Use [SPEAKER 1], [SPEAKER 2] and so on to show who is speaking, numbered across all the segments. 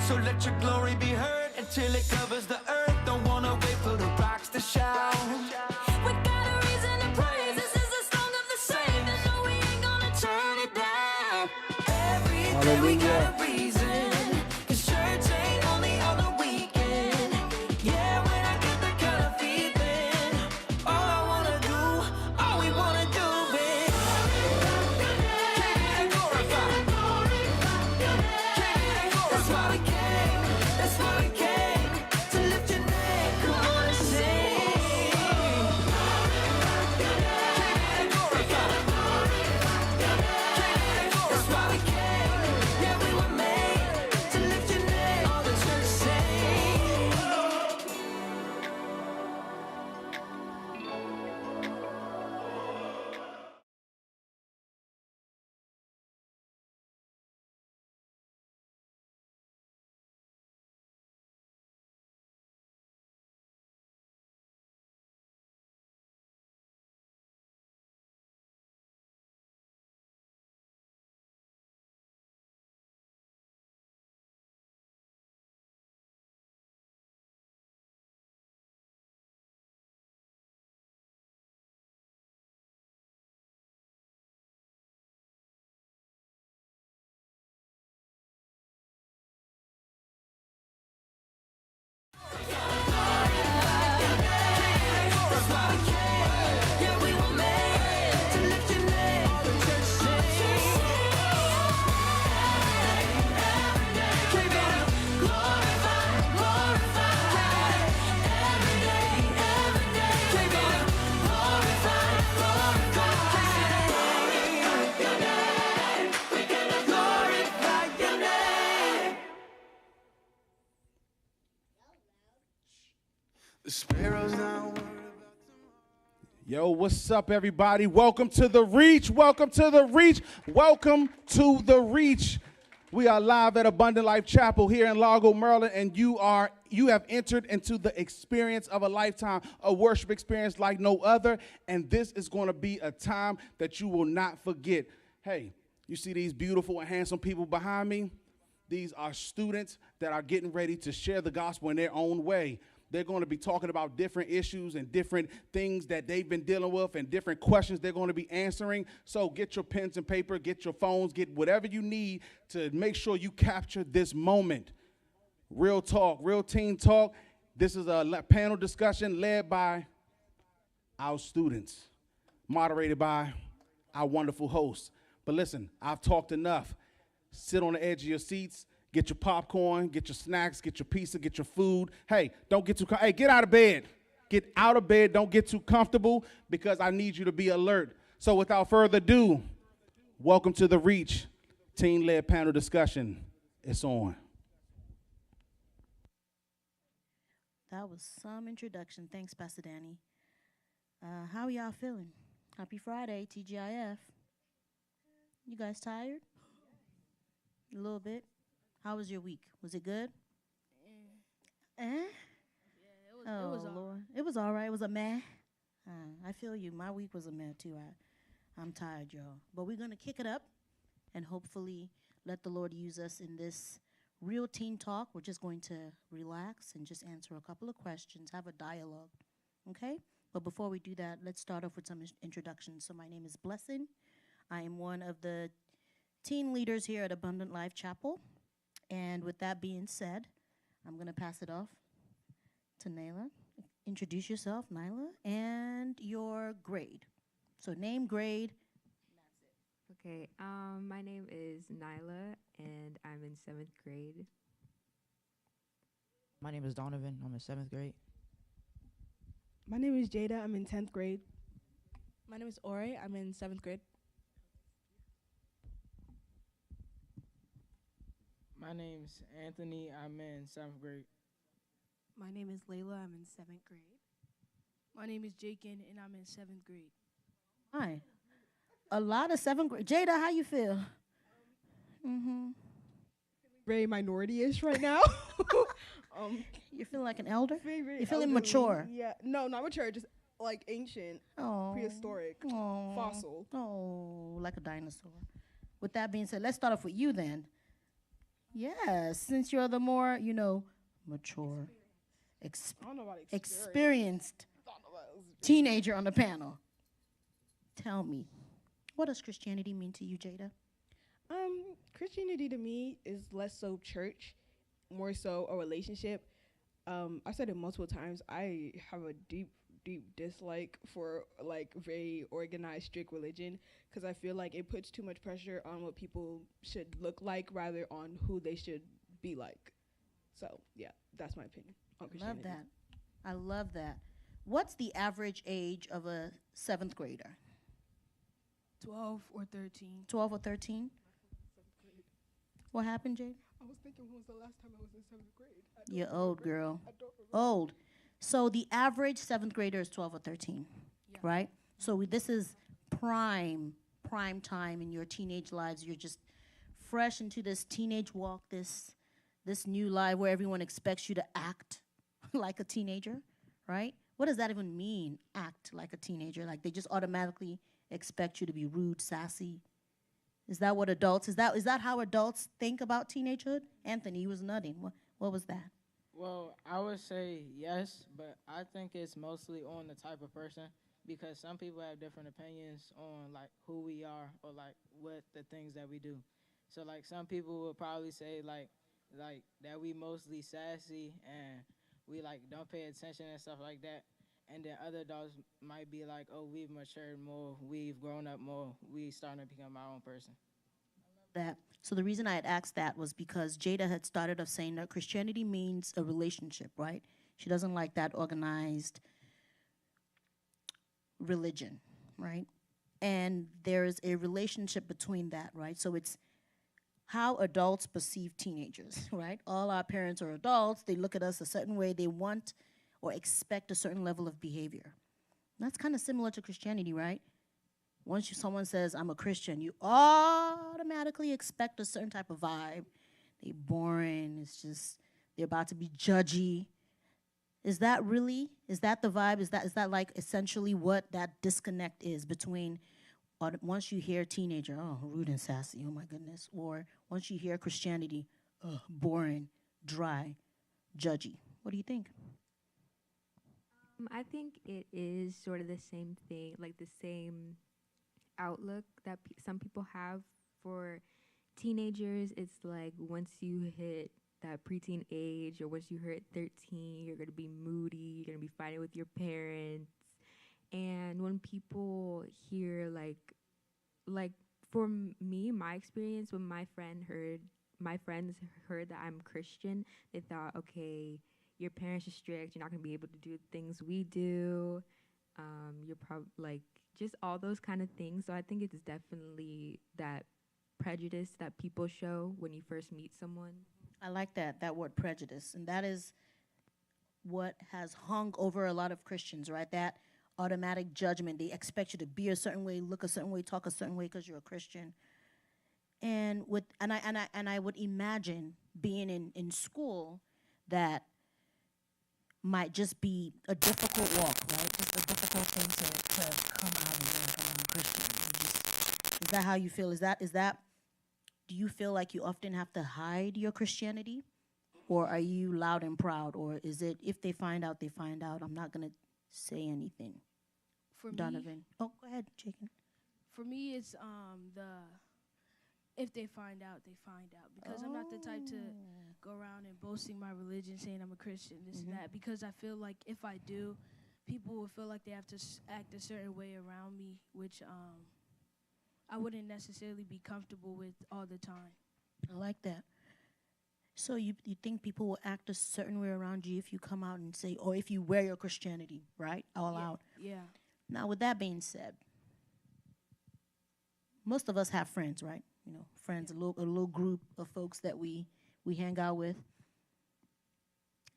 [SPEAKER 1] So let your glory be heard until it covers the earth. Don't wanna wait for the rocks to shout.
[SPEAKER 2] We got a reason to praise. This is the song of the saved. And no, we ain't gonna turn it down.
[SPEAKER 1] Every day we got a reason. 'Cause church ain't only on the weekend. Yeah, when I get that kind of feeling, all I wanna do, all we wanna do is kick it and glorify. Kick it and glorify. That's why we came to lift your name. Come on and sing. Kick it and glorify. That's why we came. Yeah, we were made to lift your name. All the church sing. Yeah, we were made to lift your name. All the church sing. Keep it up, glorify, glorify. Every day, keep it up, glorify, glorify. Your name, we're gonna glorify your name.
[SPEAKER 3] The sparrows not worried about
[SPEAKER 4] Yo, what's up, everybody? Welcome to The Reach. Welcome to The Reach. Welcome to The Reach. We are live at Abundant Life Chapel here in Largo, Maryland, and you have entered into the experience of a lifetime, a worship experience like no other, and this is going to be a time that you will not forget. Hey, you see these beautiful and handsome people behind me? These are students that are getting ready to share the gospel in their own way. They're going to be talking about different issues and different things that they've been dealing with and different questions they're going to be answering. So get your pens and paper, get your phones, get whatever you need to make sure you capture this moment. Real talk, real teen talk. This is a panel discussion led by our students, moderated by our wonderful hosts. But listen, I've talked enough. Sit on the edge of your seats. Get your popcorn, get your snacks, get your pizza, get your food. Hey, don't get too, hey, get out of bed. Get out of bed, don't get too comfortable because I need you to be alert. So without further ado, welcome to The Reach, teen-led panel discussion. It's on.
[SPEAKER 5] That was some introduction. Thanks, Pastor Danny. How y'all feeling? Happy Friday, TGIF. You guys tired? A little bit? How was your week? Was it good?
[SPEAKER 6] Yeah, it was
[SPEAKER 5] Lord. It was all right. It was a meh. I feel you. My week was a meh, too. I'm tired, y'all. But we're going to kick it up and hopefully let the Lord use us in this real teen talk. We're just going to relax and just answer a couple of questions, have a dialogue, okay? But before we do that, let's start off with some introductions. So my name is Blessing. I am one of the teen leaders here at Abundant Life Chapel. And with that being said, I'm going to pass it off to Nyla. Introduce yourself, Nyla, and your grade. So name, grade.
[SPEAKER 7] Okay, my name is Nyla, and I'm in 7th grade.
[SPEAKER 8] My name is Donovan. I'm in 7th grade.
[SPEAKER 6] My name is Jada. I'm in 10th grade. My name is Ori. I'm in 7th grade.
[SPEAKER 9] My name's Anthony. I'm in 7th grade.
[SPEAKER 10] My name is Layla. I'm in 7th grade. My name is Jakin, and I'm in 7th grade.
[SPEAKER 5] Hi. A lot of 7th grade. Jada, how you feel?
[SPEAKER 6] Very minority-ish right now.
[SPEAKER 5] You feel like an elder?
[SPEAKER 6] Very
[SPEAKER 5] You feeling
[SPEAKER 6] elderly.
[SPEAKER 5] mature?
[SPEAKER 6] Yeah. No, not mature. Just like ancient, prehistoric, fossil.
[SPEAKER 5] Oh, like a dinosaur. With that being said, let's start off with you then. Yes, since you're the more, mature,
[SPEAKER 6] I don't know about
[SPEAKER 5] experienced
[SPEAKER 6] I don't know about
[SPEAKER 5] teenager on the panel. Tell me, what does Christianity mean to you, Jada?
[SPEAKER 6] Christianity to me is less so church, more so a relationship. I said it multiple times. I have a deep dislike for like very organized, strict religion because I feel like it puts too much pressure on what people should look like rather on who they should be like. So yeah, that's my opinion on
[SPEAKER 5] Love
[SPEAKER 6] Christianity.
[SPEAKER 5] that. I love that. What's the average age of a seventh grader?
[SPEAKER 10] 12 or 13.
[SPEAKER 5] 12 or 13? What happened, Jade?
[SPEAKER 6] I was thinking, when was the last time I was in 7th grade?
[SPEAKER 5] You're old, girl.
[SPEAKER 6] I don't remember.
[SPEAKER 5] Old. So the average seventh grader is 12 or 13, right? So this is prime time in your teenage lives. You're just fresh into this teenage walk, this new life where everyone expects you to act like a teenager, right? What does that even mean, act like a teenager? Like they just automatically expect you to be rude, sassy. Is that what adults, is that how adults think about teenagehood? Anthony, you was nutting. What was that?
[SPEAKER 9] Well, I would say yes, but I think it's mostly on the type of person because some people have different opinions on like who we are or like what the things that we do. So like some people will probably say like that we mostly sassy and we like don't pay attention and stuff like that. And then other adults might be like, oh, we've matured more, we've grown up more, we starting to become our own person.
[SPEAKER 5] That. So the reason I had asked that was because Jada had started off saying that Christianity means a relationship, right? She doesn't like that organized religion, right? And there's a relationship between that, right? So it's how adults perceive teenagers, right? All our parents are adults. They look at us a certain way. They want or expect a certain level of behavior. And that's kind of similar to Christianity, right? Once someone says, I'm a Christian, you automatically expect a certain type of vibe. They're boring. It's just, they're about to be judgy. Is that the vibe? Is that like essentially what that disconnect is between once you hear teenager, oh, rude and sassy, oh my goodness. Or once you hear Christianity, boring, dry, judgy. What do you think?
[SPEAKER 7] I think it is sort of the same thing, like the same outlook that some people have for teenagers. It's like once you hit that preteen age or once you hit 13, you're going to be moody, you're going to be fighting with your parents. And when people hear like for me, my experience, when my friends heard that I'm Christian, they thought, okay, your parents are strict, you're not going to be able to do the things we do. You're probably like just all those kind of things. So I think it's definitely that prejudice that people show when you first meet someone.
[SPEAKER 5] I like that word prejudice. And that is what has hung over a lot of Christians, right? That automatic judgment. They expect you to be a certain way, look a certain way, talk a certain way because you're a Christian. And I would imagine being in school that might just be a difficult walk, right? Just a difficult thing to come out and be like, I'm a Christian. Is that how you feel? Do you feel like you often have to hide your Christianity? Or are you loud and proud? Or is it, if they find out, they find out, I'm not going to say anything?
[SPEAKER 10] For me,
[SPEAKER 5] Donovan. Oh, go ahead, Jacob.
[SPEAKER 10] for me, it's if they find out, they find out. Because I'm not the type to go around and boasting my religion, saying I'm a Christian, this and that. Because I feel like if I do, people will feel like they have to act a certain way around me, which I wouldn't necessarily be comfortable with all the time.
[SPEAKER 5] I like that. So you think people will act a certain way around you if you come out and say, or if you wear your Christianity, right, all out?
[SPEAKER 10] Yeah.
[SPEAKER 5] Now, with that being said, most of us have friends, right? You know, friends, a little group of folks that we hang out with.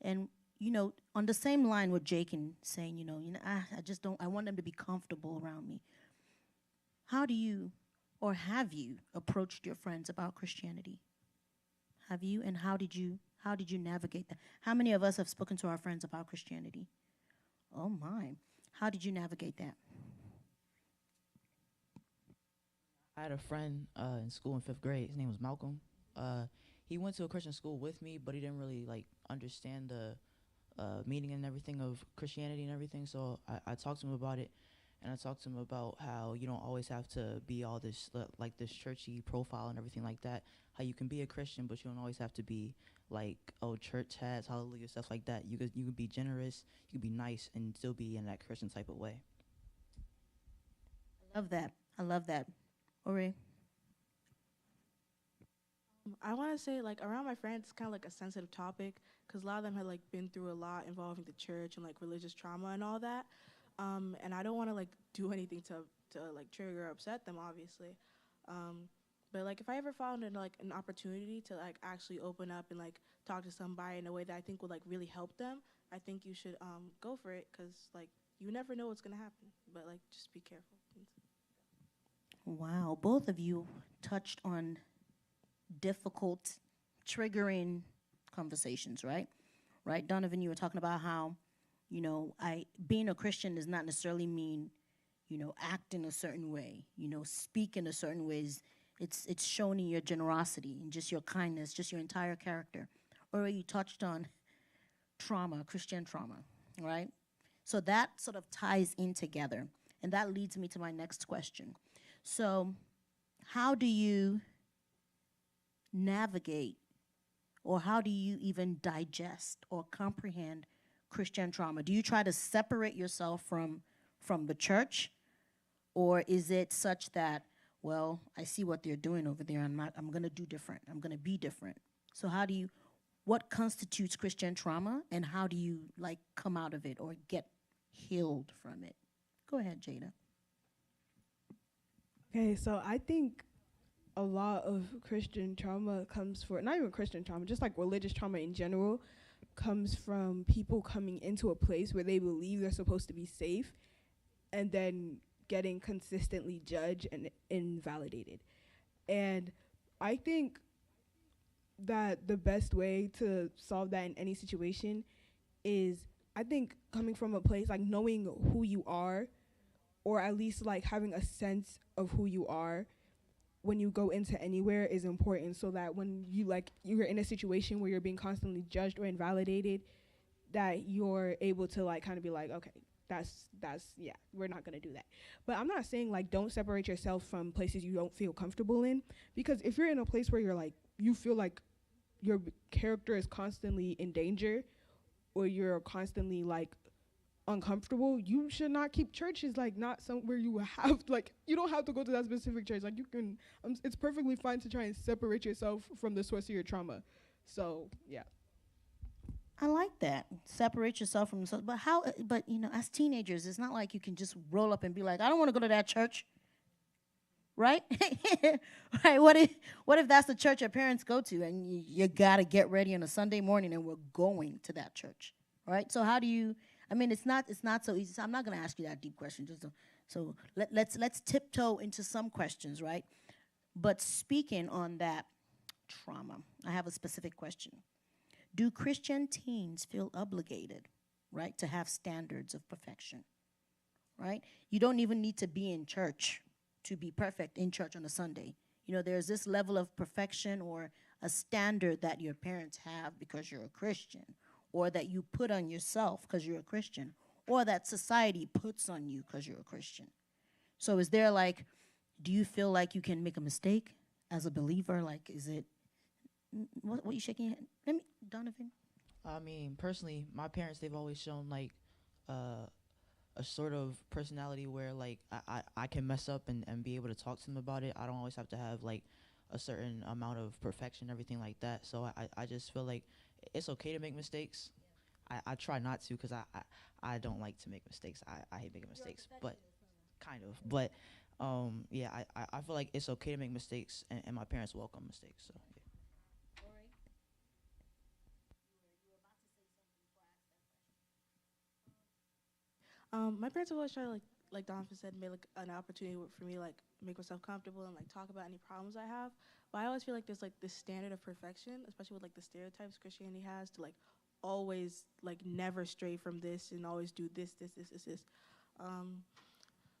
[SPEAKER 5] And, you know, on the same line with Jake and saying, I just don't, I want them to be comfortable around me. How do you, or have you, approached your friends about Christianity? Have you, and how did you navigate that? How many of us have spoken to our friends about Christianity? Oh my. How did you navigate that?
[SPEAKER 8] I had a friend in school in 5th grade. His name was Malcolm. he went to a Christian school with me, but he didn't really like understand the meaning and everything of Christianity and everything. So I talked to him about it, and I talked to him about how you don't always have to be all this like this churchy profile and everything like that. How you can be a Christian, but you don't always have to be like, oh, church hats, hallelujah, stuff like that. You could be generous, you could be nice, and still be in that Christian type of way.
[SPEAKER 5] I love that. I love that. Ori?
[SPEAKER 11] I want to say, like, around my friends, it's kind of like a sensitive topic because a lot of them had, like, been through a lot involving the church and, like, religious trauma and all that. And I don't want to, like, do anything to like, trigger or upset them, obviously. But, like, if I ever found, like, an opportunity to, like, actually open up and, like, talk to somebody in a way that I think would, like, really help them, I think you should go for it because, like, you never know what's going to happen. But, like, just be careful.
[SPEAKER 5] Wow, both of you touched on difficult, triggering conversations, right? Right, Donovan, you were talking about how, you know, being a Christian does not necessarily mean, you know, act in a certain way, you know, speak in a certain ways. It's shown in your generosity and just your kindness, just your entire character. Or you touched on trauma, Christian trauma, right? So that sort of ties in together, and that leads me to my next question. So, how do you navigate, or how do you even digest or comprehend Christian trauma? Do you try to separate yourself from the church, or is it such that, well, I see what they're doing over there, I'm going to do different, I'm going to be different? So what constitutes Christian trauma, and how do you, like, come out of it or get healed from it? Go ahead, Jada.
[SPEAKER 6] Okay, so I think a lot of Christian trauma comes for, not even Christian trauma, just like religious trauma in general, comes from people coming into a place where they believe they're supposed to be safe and then getting consistently judged and invalidated. And I think that the best way to solve that in any situation is, I think, coming from a place like knowing who you are, or at least like having a sense of who you are when you go into anywhere is important, so that when you're in a situation where you're being constantly judged or invalidated, that you're able to like kind of be like, okay, that's yeah, we're not gonna do that. But I'm not saying like don't separate yourself from places you don't feel comfortable in, because if you're in a place where you're like, you feel like your character is constantly in danger, or you're constantly like uncomfortable, you should not keep church. Is like not somewhere you have like, you don't have to go to that specific church. Like you can, it's perfectly fine to try and separate yourself from the source of your trauma. So yeah,
[SPEAKER 5] I like that. Separate yourself from the, but you know, as teenagers, it's not like you can just roll up and be like, I don't want to go to that church, right? Right. What if that's the church your parents go to, and you gotta get ready on a Sunday morning, and we're going to that church, right? So how do you? I mean, it's not so easy. So I'm not going to ask you that deep question. Let's tiptoe into some questions, right? But speaking on that trauma, I have a specific question. Do Christian teens feel obligated, right, to have standards of perfection, right? You don't even need to be in church to be perfect in church on a Sunday. You know, there's this level of perfection or a standard that your parents have because you're a Christian, or that you put on yourself because you're a Christian, or that society puts on you because you're a Christian. So is there like, do you feel like you can make a mistake as a believer? Like, is it, what you shaking your head? Donovan?
[SPEAKER 8] I mean, personally, my parents, they've always shown like a sort of personality where like I can mess up and be able to talk to them about it. I don't always have to have like a certain amount of perfection, everything like that. So I just feel like it's okay to make mistakes. I try not to, because I don't like to make mistakes. I hate making mistakes, but kind of. But yeah, I feel like it's okay to make mistakes, and my parents welcome mistakes. So yeah.
[SPEAKER 11] My parents have always tried to, like Donovan said, make like an opportunity for me, like make myself comfortable and like talk about any problems I have. But I always feel like there's like this standard of perfection, especially with like the stereotypes Christianity has, to like always like never stray from this and always do this.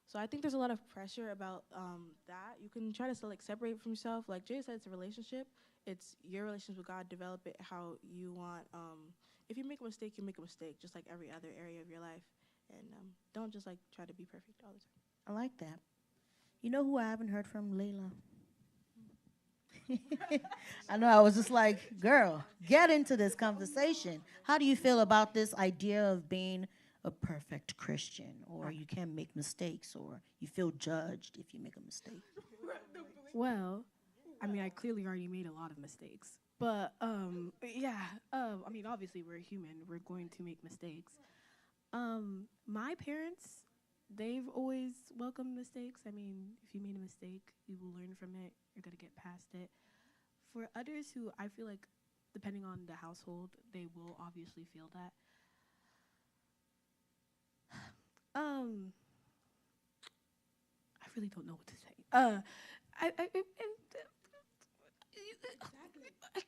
[SPEAKER 11] So I think there's a lot of pressure about that. You can try to like separate from yourself. Like Jay said, it's a relationship. it's your relationship with God. Develop it how you want. If you make a mistake, you make a mistake, just like every other area of your life, and don't just like try to be perfect all the time.
[SPEAKER 5] I like that. You know who I haven't heard from? Layla. I know I was just like, girl, get into this conversation. How do you feel about this idea of being a perfect Christian, or you can't make mistakes, or you feel judged if you make a mistake?
[SPEAKER 12] Well, I mean, I clearly already made a lot of mistakes. But, yeah, I mean, obviously we're human. We're going to make mistakes. My parents, they've always welcomed mistakes. I mean, if you made a mistake, you will learn from it. You're going to get past it. For others who I feel like, depending on the household, they will obviously feel that. I really don't know what to say. I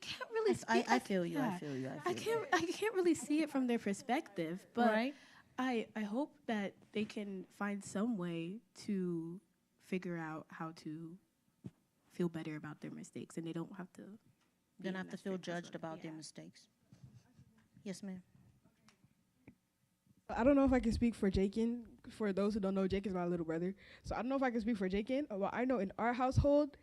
[SPEAKER 12] can't really.
[SPEAKER 5] I feel you. I feel you. I feel you.
[SPEAKER 12] I can't really see it from their perspective, but
[SPEAKER 5] Right.
[SPEAKER 12] I hope that they can find some way to figure out how to feel better about their mistakes, and they don't have to.
[SPEAKER 5] Then have to feel judged about their mistakes. Yes, ma'am.
[SPEAKER 6] I don't know if I can speak for Jakin. For those who don't know, Jake is my little brother. So I don't know if I can speak for Jakin. But I know in our household,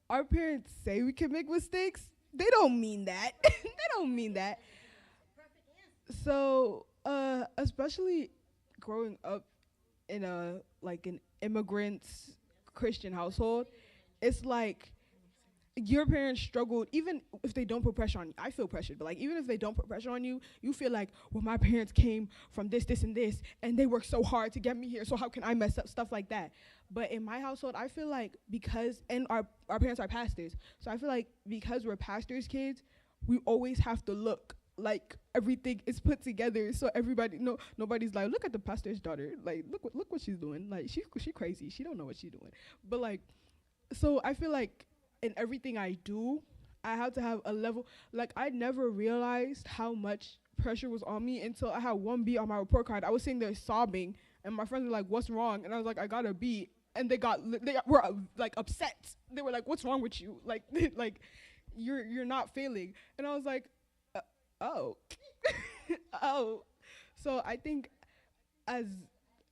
[SPEAKER 6] our parents say we can make mistakes. They don't mean that. They don't mean that. So, especially growing up in an immigrant Christian household, it's like your parents struggled. Even if they don't put pressure on you, I feel pressured, but like even if they don't put pressure on you, you feel like, well, my parents came from this, and this, and they worked so hard to get me here, so how can I mess up, stuff like that. But in my household, I feel like and our parents are pastors, so I feel like because we're pastors' kids, we always have to look like everything is put together, so nobody's like, look at the pastor's daughter, like look what she's doing, like she crazy, she don't know what she's doing. But like, so I feel like in everything I do, I have to have a level. Like, I never realized how much pressure was on me until I had one B on my report card. I was sitting there sobbing, and my friends were like, "What's wrong?" And I was like, "I got a B." And they were like upset. They were like, "What's wrong with you? Like, like, you're not failing." And I was like, "Oh, oh." So I think,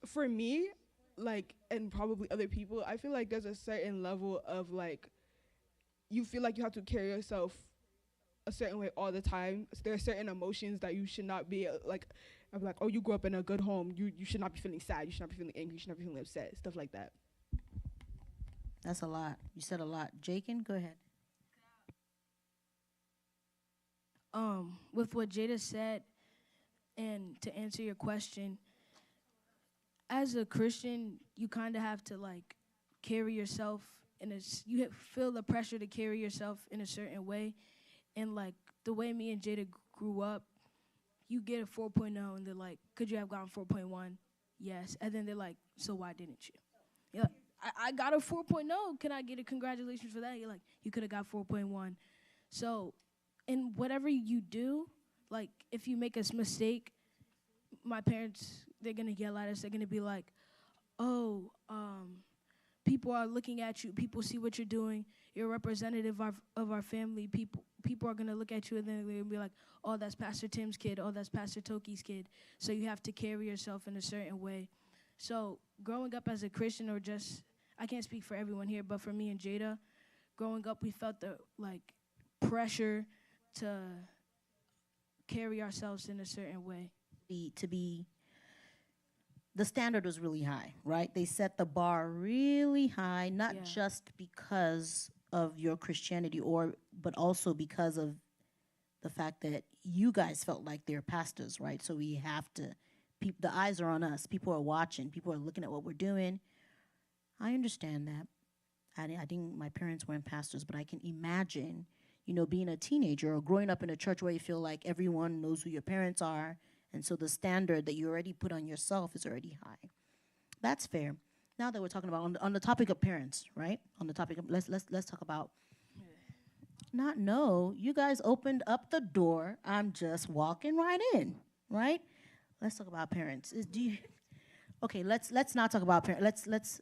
[SPEAKER 6] for me, like, and probably other people, I feel like there's a certain level of like, you feel like you have to carry yourself a certain way all the time. So there are certain emotions that you should not be I'm like, oh, you grew up in a good home. You should not be feeling sad. You should not be feeling angry. You should not be feeling upset. Stuff like that.
[SPEAKER 5] That's a lot. You said a lot. Jakin, go ahead.
[SPEAKER 10] With what Jada said, and to answer your question, as a Christian, you kind of have to like carry yourself you feel the pressure to carry yourself in a certain way. And like the way me and Jada grew up, you get a 4.0 and they're like, could you have gotten 4.1? Yes. And then they're like, so why didn't you? You're like, I got a 4.0. Can I get a congratulations for that? You're like, you could have got 4.1. So in whatever you do, like if you make a mistake, my parents, they're going to yell at us. They're going to be like, oh, people are looking at you. People see what you're doing. You're a representative of our family. People are going to look at you, and then they're going to be like, oh, that's Pastor Tim's kid. Oh, that's Pastor Toki's kid. So you have to carry yourself in a certain way. So growing up as a Christian, or just, I can't speak for everyone here, but for me and Jada, growing up, we felt the like pressure to carry ourselves in a certain way.
[SPEAKER 5] The standard was really high, right? They set the bar really high, not just because of your Christianity, but also because of the fact that you guys felt like they're pastors, right? So we have to, the eyes are on us. People are watching. People are looking at what we're doing. I understand that. I think my parents weren't pastors, but I can imagine, being a teenager or growing up in a church where you feel like everyone knows who your parents are, and so the standard that you already put on yourself is already high. That's fair. Now that we're talking about on the topic of parents, right? On the topic of let's talk about. You guys opened up the door. I'm just walking right in, right? Let's talk about parents. Okay, let's not talk about parents. Let's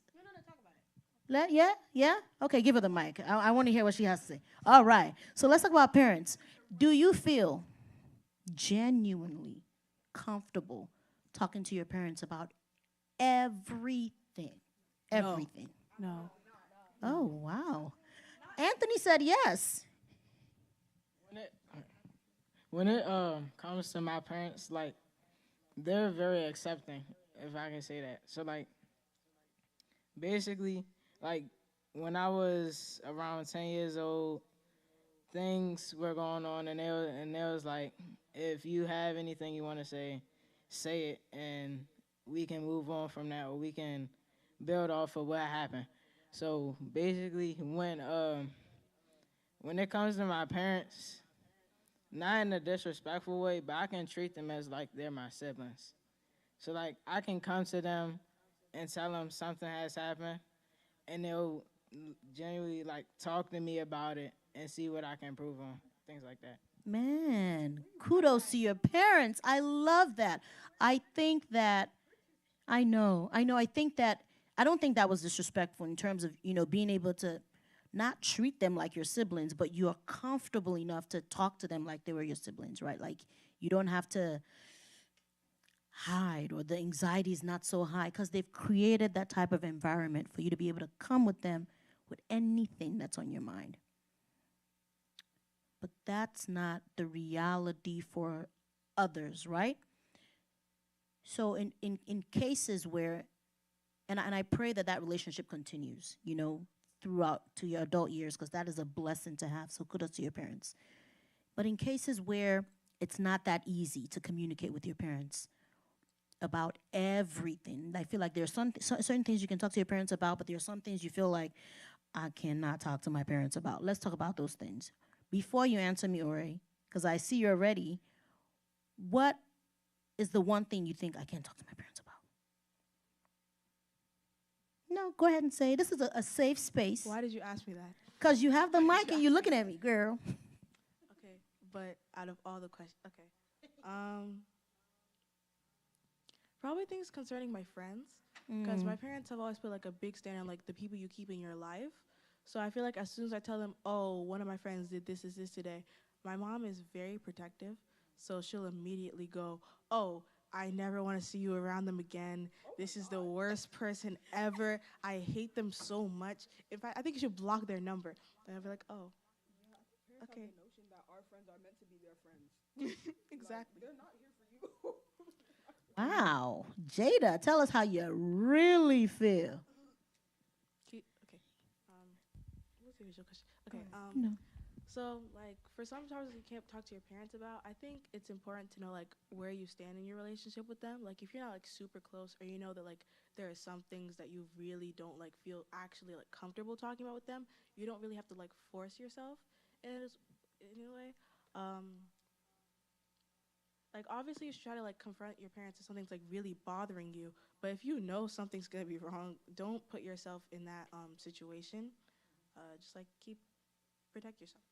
[SPEAKER 5] Yeah. Okay, give her the mic. I want to hear what she has to say. All right. So let's talk about parents. Do you feel genuinely comfortable talking to your parents about everything?
[SPEAKER 11] No.
[SPEAKER 5] Everything.
[SPEAKER 11] No.
[SPEAKER 5] Oh, wow. Anthony said yes.
[SPEAKER 9] When it when it comes to my parents, like they're very accepting, if I can say that. So like basically, like when I was around 10 years old, things were going on, and they was like, if you have anything you want to say it, and we can move on from that, or we can build off of what happened. So basically, when it comes to my parents, not in a disrespectful way, but I can treat them as like they're my siblings. So like I can come to them and tell them something has happened, and they'll genuinely like talk to me about it and see what I can improve on, things like that.
[SPEAKER 5] Man, kudos to your parents. I love that. I think that I think that I don't think that was disrespectful in terms of, being able to not treat them like your siblings, but you are comfortable enough to talk to them like they were your siblings, right? Like you don't have to hide, or the anxiety is not so high because they've created that type of environment for you to be able to come with them with anything that's on your mind. But that's not the reality for others, right? So in cases where, and I pray that that relationship continues, throughout to your adult years, because that is a blessing to have. So kudos to your parents. But in cases where it's not that easy to communicate with your parents about everything, I feel like there's certain things you can talk to your parents about, but there's some things you feel like I cannot talk to my parents about. Let's talk about those things. Before you answer me, Ori, because I see you're ready, what is the one thing you think I can't talk to my parents about? No, go ahead and say it. This is a safe space.
[SPEAKER 11] Why did you ask me that?
[SPEAKER 5] Because you have the mic and you're looking at me, girl.
[SPEAKER 11] Okay, but out of all the questions, okay. Probably things concerning my friends, because my parents have always put like a big stand on like the people you keep in your life. So I feel like as soon as I tell them, oh, one of my friends did this, is this today, my mom is very protective. So she'll immediately go, oh, I never want to see you around them again. This is the worst person ever. I hate them so much. I think you should block their number. And I'll be like, oh, okay.
[SPEAKER 6] The notion that our friends are meant to be their friends.
[SPEAKER 11] Exactly.
[SPEAKER 6] They're not here for you.
[SPEAKER 5] Wow. Jada, tell us how you really feel.
[SPEAKER 11] Okay. What's the original question? Okay.
[SPEAKER 5] No.
[SPEAKER 11] So, like, for some topics you can't talk to your parents about, I think it's important to know, like, where you stand in your relationship with them. Like, if you're not, like, super close, or you know that, like, there are some things that you really don't, like, feel actually, like, comfortable talking about with them, you don't really have to, like, force yourself in a way. Like, obviously, you should try to, like, confront your parents if something's, like, really bothering you. But if you know something's going to be wrong, don't put yourself in that situation. Just, like, protect yourself.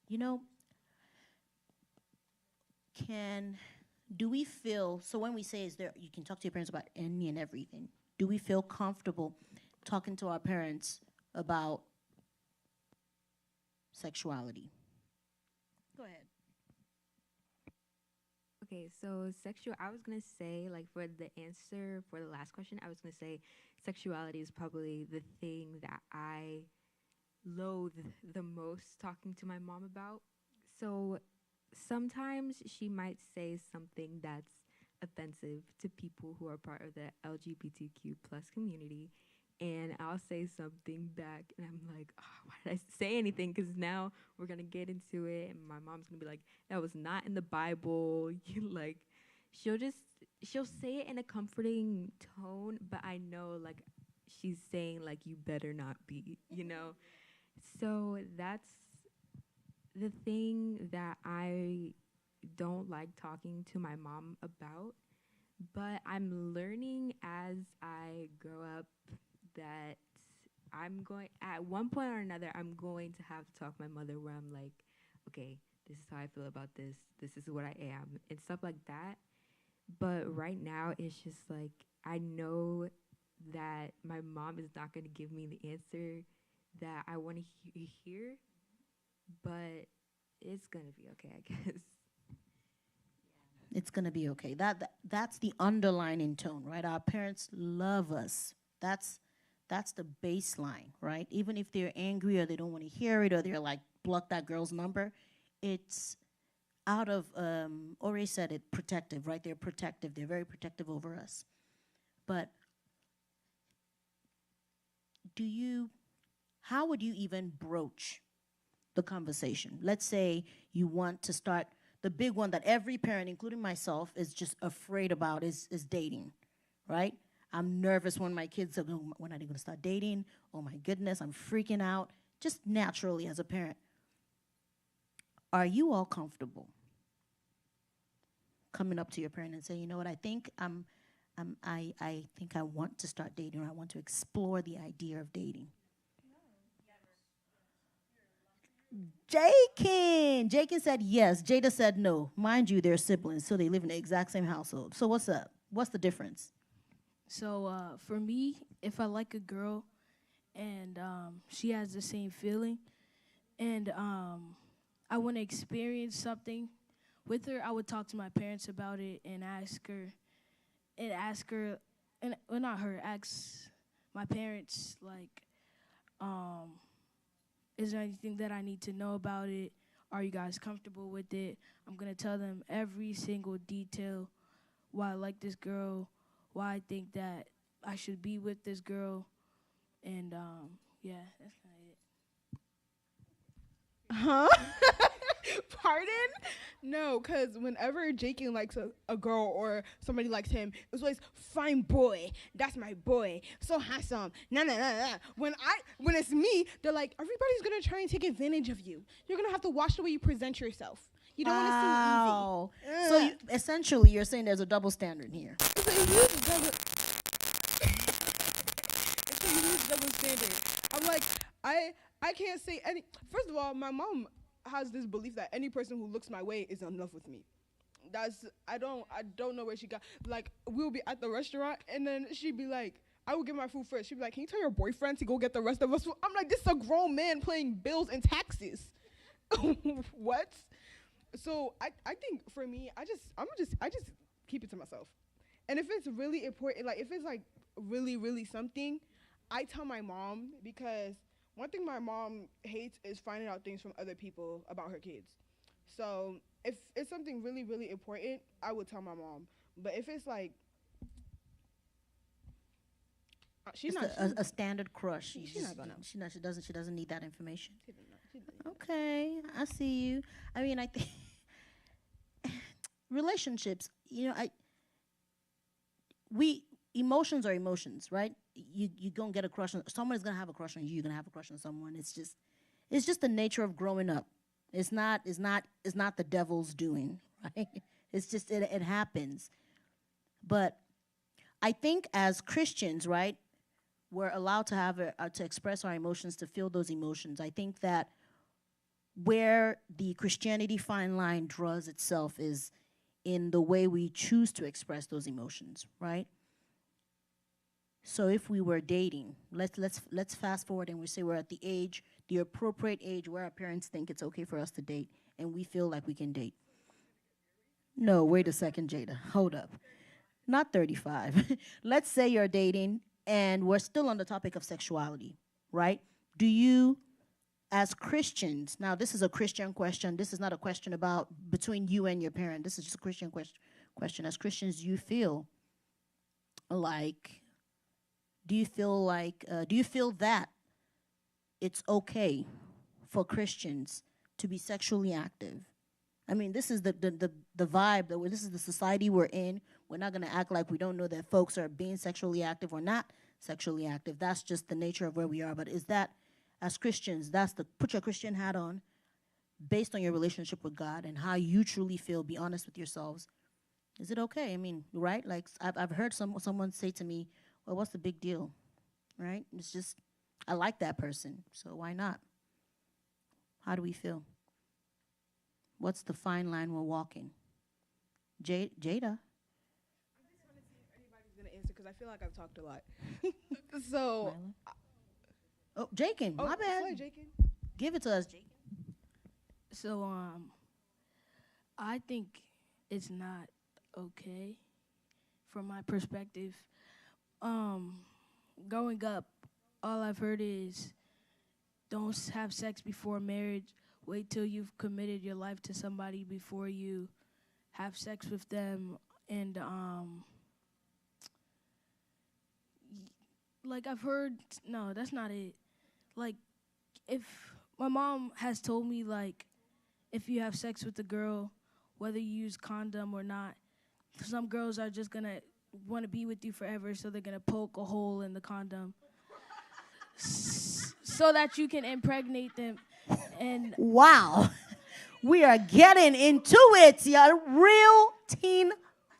[SPEAKER 5] You know, do we feel, so when we say you can talk to your parents about any and everything, do we feel comfortable talking to our parents about sexuality? Go ahead.
[SPEAKER 7] Okay, so I was gonna say, like, for the answer for the last question, I was gonna say sexuality is probably the thing that I loathe the most talking to my mom about. So sometimes she might say something that's offensive to people who are part of the LGBTQ plus community, and I'll say something back, and I'm like, oh, why did I say anything? Because now we're gonna get into it, and my mom's gonna be like, that was not in the Bible. You like, she'll just she'll say it in a comforting tone, but I know like she's saying like you better not be, you know. So that's the thing that I don't like talking to my mom about. But I'm learning as I grow up that at one point or another, I'm going to have to talk to my mother where I'm like, okay, this is how I feel about this. This is what I am and stuff like that. But right now, it's just like, I know that my mom is not going to give me the answer that I want to hear, but it's going to be okay, I guess.
[SPEAKER 5] It's gonna be okay. That's the underlining tone, right? Our parents love us. That's the baseline, right? Even if they're angry or they don't want to hear it or they're like, block that girl's number, it's out of Ori said it, protective, right? They're protective. They're very protective over us. But how would you even broach the conversation? Let's say you want to start, the big one that every parent, including myself, is just afraid about is dating, right? I'm nervous when my kids are going, when are they going to start dating? Oh my goodness, I'm freaking out, just naturally as a parent. Are you all comfortable coming up to your parent and saying, you know what, I think I think I want to start dating, or I want to explore the idea of dating? Jakin said yes. Jada said no. Mind you, they're siblings, so they live in the exact same household. So what's up? What's the difference?
[SPEAKER 10] So for me, if I like a girl and she has the same feeling and I want to experience something with her, I would talk to my parents about it and ask my parents, like, is there anything that I need to know about it? Are you guys comfortable with it? I'm going to tell them every single detail, why I like this girl, why I think that I should be with this girl. And, yeah, that's kind of it.
[SPEAKER 6] Huh? Pardon? No, because whenever Jakin likes a girl or somebody likes him, it's always, fine boy, that's my boy, so handsome, nah, nah, nah, nah. When it's me, they're like, everybody's going to try and take advantage of you. You're going to have to watch the way you present yourself. You don't want to seem easy.
[SPEAKER 5] So essentially, you're saying there's a double standard here.
[SPEAKER 6] It's a huge double standard. I'm like, I can't say any. First of all, my mom has this belief that any person who looks my way is in love with me. I don't know where she got. Like, we'll be at the restaurant and then she'd be like, I will get my food first. She'd be like, can you tell your boyfriend to go get the rest of us food? I'm like, this is a grown man paying bills and taxes. What? So I think for me, I just keep it to myself. And if it's really important, like if it's like really, really something, I tell my mom, because one thing my mom hates is finding out things from other people about her kids. So if it's something really, really important, I would tell my mom. But if it's like, she's
[SPEAKER 5] Just
[SPEAKER 6] not
[SPEAKER 5] a standard crush.
[SPEAKER 6] She's not gonna.
[SPEAKER 5] She doesn't need that information.
[SPEAKER 6] She doesn't.
[SPEAKER 5] Okay, I see you. I mean, I think relationships. You know, emotions are emotions, right? You gonna get a crush on someone. Is gonna have a crush on you. You're gonna have a crush on someone. It's just the nature of growing up. It's not the devil's doing, right? It's just it happens. But I think as Christians, right, we're allowed to have to express our emotions, to feel those emotions. I think that where the Christianity fine line draws itself is in the way we choose to express those emotions, right? So if we were dating, let's fast forward and we say we're at the appropriate age where our parents think it's okay for us to date and we feel like we can date. No, wait a second, Jada. Hold up. Not 35. Let's say you're dating and we're still on the topic of sexuality, right? Do you, as Christians, now this is a Christian question. This is not a question about between you and your parent. This is just a Christian question. As Christians, do you feel that it's okay for Christians to be sexually active? I mean, this is the vibe, this is the society we're in. We're not going to act like we don't know that folks are being sexually active or not sexually active. That's just the nature of where we are. But is that, as Christians, put your Christian hat on, based on your relationship with God and how you truly feel, be honest with yourselves. Is it okay? I mean, right? Like, I've heard someone say to me, well, what's the big deal, right? It's just, I like that person, so why not? How do we feel? What's the fine line we're walking? Jada?
[SPEAKER 6] I just want to see if anybody's going to answer, because because I feel like I've talked a lot. So,
[SPEAKER 5] Oh, Jakin, my bad.
[SPEAKER 6] sorry, Jakin.
[SPEAKER 5] Give it to us, Jakin.
[SPEAKER 10] So I think it's not okay from my perspective. Growing up, all I've heard is don't have sex before marriage. Wait till you've committed your life to somebody before you have sex with them. And like I've heard, no, that's not it. Like if my mom has told me like if you have sex with a girl, whether you use condom or not, some girls are just gonna want to be with you forever, so they're gonna poke a hole in the condom so that you can impregnate them. And
[SPEAKER 5] Wow. We are getting into it, y'all. Real teen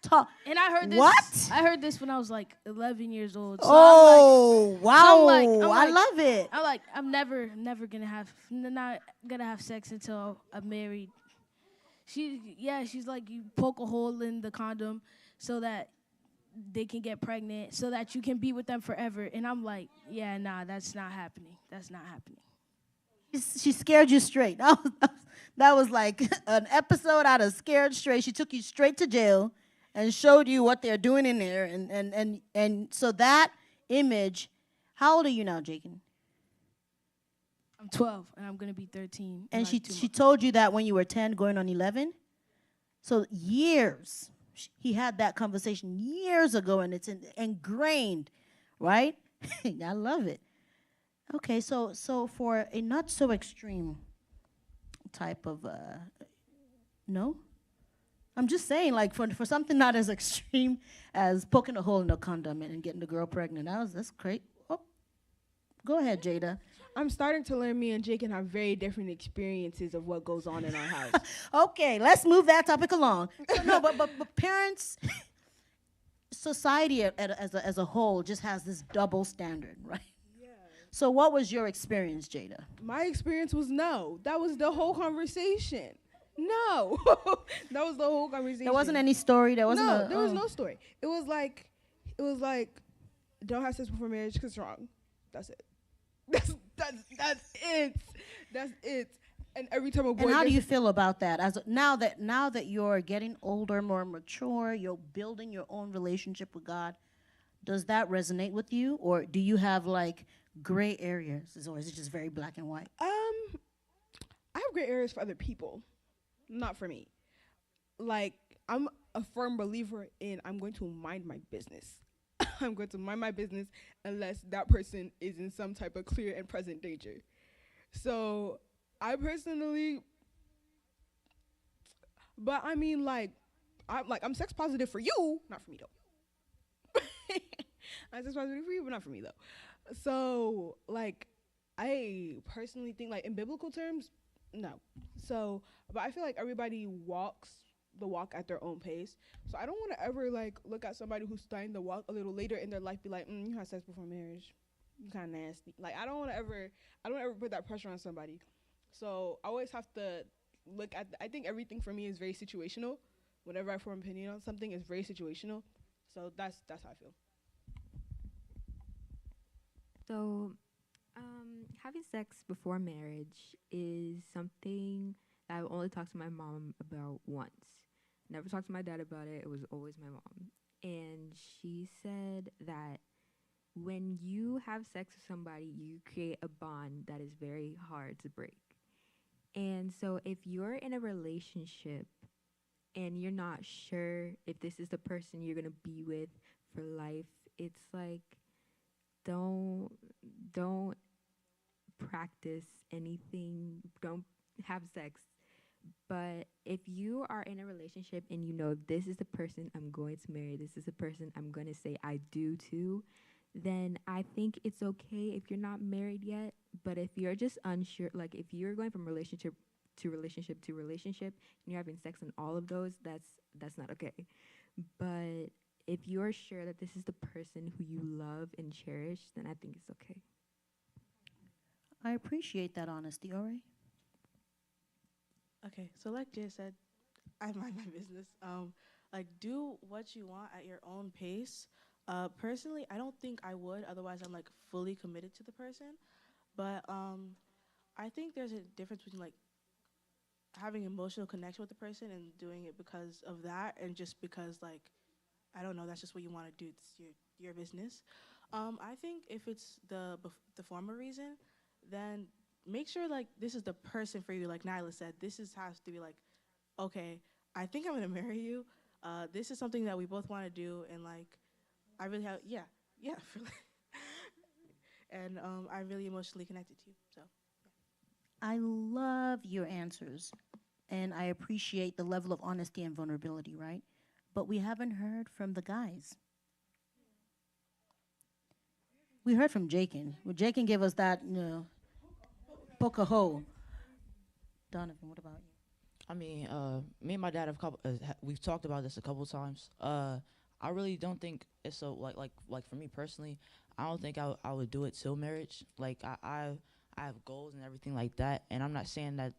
[SPEAKER 5] talk.
[SPEAKER 10] and I heard this.
[SPEAKER 5] What?
[SPEAKER 10] I heard this when I was like 11 years old. So
[SPEAKER 5] Oh, wow.
[SPEAKER 10] I
[SPEAKER 5] I love it.
[SPEAKER 10] I'm never not gonna have sex until I'm married. She's like, you poke a hole in the condom so that they can get pregnant, so that you can be with them forever. And I'm like, yeah, nah, that's not happening. That's not happening.
[SPEAKER 5] She scared you straight. That was like an episode out of Scared Straight. She took you straight to jail and showed you what they're doing in there. And so that image, how old are you now, Jakin?
[SPEAKER 10] I'm 12 and I'm gonna be 13.
[SPEAKER 5] And she told you that when you were 10 going on 11? So years. He had that conversation years ago, and it's ingrained, right? I love it. Okay, so for a not so extreme type of no? I'm just saying, like for something not as extreme as poking a hole in a condom and getting the girl pregnant. That's great. Oh, go ahead, Jada.
[SPEAKER 6] I'm starting to learn me and Jakin have very different experiences of what goes on in our house.
[SPEAKER 5] Okay, let's move that topic along. So no, but parents, society as a whole just has this double standard, right? Yeah. So what was your experience, Jada?
[SPEAKER 6] My experience was no. That was the whole conversation. No. That was the whole conversation.
[SPEAKER 5] There wasn't any story. There wasn't.
[SPEAKER 6] There was no story. It was like, don't have sex before marriage because it's wrong. That's it. That's it. That's it. And every time a boy.
[SPEAKER 5] And how do you feel about that? Now that you're getting older, more mature, you're building your own relationship with God, does that resonate with you, or do you have like gray areas, or is it just very black and white?
[SPEAKER 6] I have gray areas for other people, not for me. Like, I'm a firm believer in I'm going to mind my business. I'm going to mind my business unless that person is in some type of clear and present danger. So I personally, but I mean, I'm sex positive for you, not for me though. I'm sex positive for you, but not for me though. So like, I personally think like in biblical terms, no. So, but I feel like everybody walks the walk at their own pace. So I don't want to ever like look at somebody who's starting to walk a little later in their life, be like, you had sex before marriage, you kind of nasty. Like I don't ever put that pressure on somebody. So I always have to look at. I think everything for me is very situational. Whenever I form an opinion on something, it's very situational. So that's how I feel.
[SPEAKER 7] So, having sex before marriage is something that I only talked to my mom about once. Never talked to my dad about it. It was always my mom. And she said that when you have sex with somebody, you create a bond that is very hard to break. And so if you're in a relationship and you're not sure if this is the person you're going to be with for life, it's like don't practice anything, don't have sex. But if you are in a relationship and you know this is the person I'm going to marry, this is the person I'm going to say I do to, then I think it's okay if you're not married yet. But if you're just unsure, like if you're going from relationship to relationship to relationship and you're having sex on all of those, that's not okay. But if you're sure that this is the person who you love and cherish, then I think it's okay.
[SPEAKER 5] I appreciate that honesty, Ori.
[SPEAKER 11] Okay, so like Jay said, I mind my business. Like do what you want at your own pace. Personally, I don't think I would. Otherwise, I'm like fully committed to the person. But I think there's a difference between like having emotional connection with the person and doing it because of that, and just because like I don't know, that's just what you want to do. It's your business. I think if it's the former reason, then make sure like this is the person for you. Like Nyla said, this is has to be like, okay, I think I'm gonna marry you. This is something that we both want to do, and like I really have yeah, and I'm really emotionally connected to you. So
[SPEAKER 5] I love your answers, and I appreciate the level of honesty and vulnerability, right? But we haven't heard from the guys. We heard from Jakin. Well, Jakin gave us that, poke a hole. Donovan, what about you?
[SPEAKER 8] I mean, me and my dad we've talked about this a couple times. I really don't think it's so like for me personally, I don't think I would do it till marriage. Like I have goals and everything like that, and I'm not saying that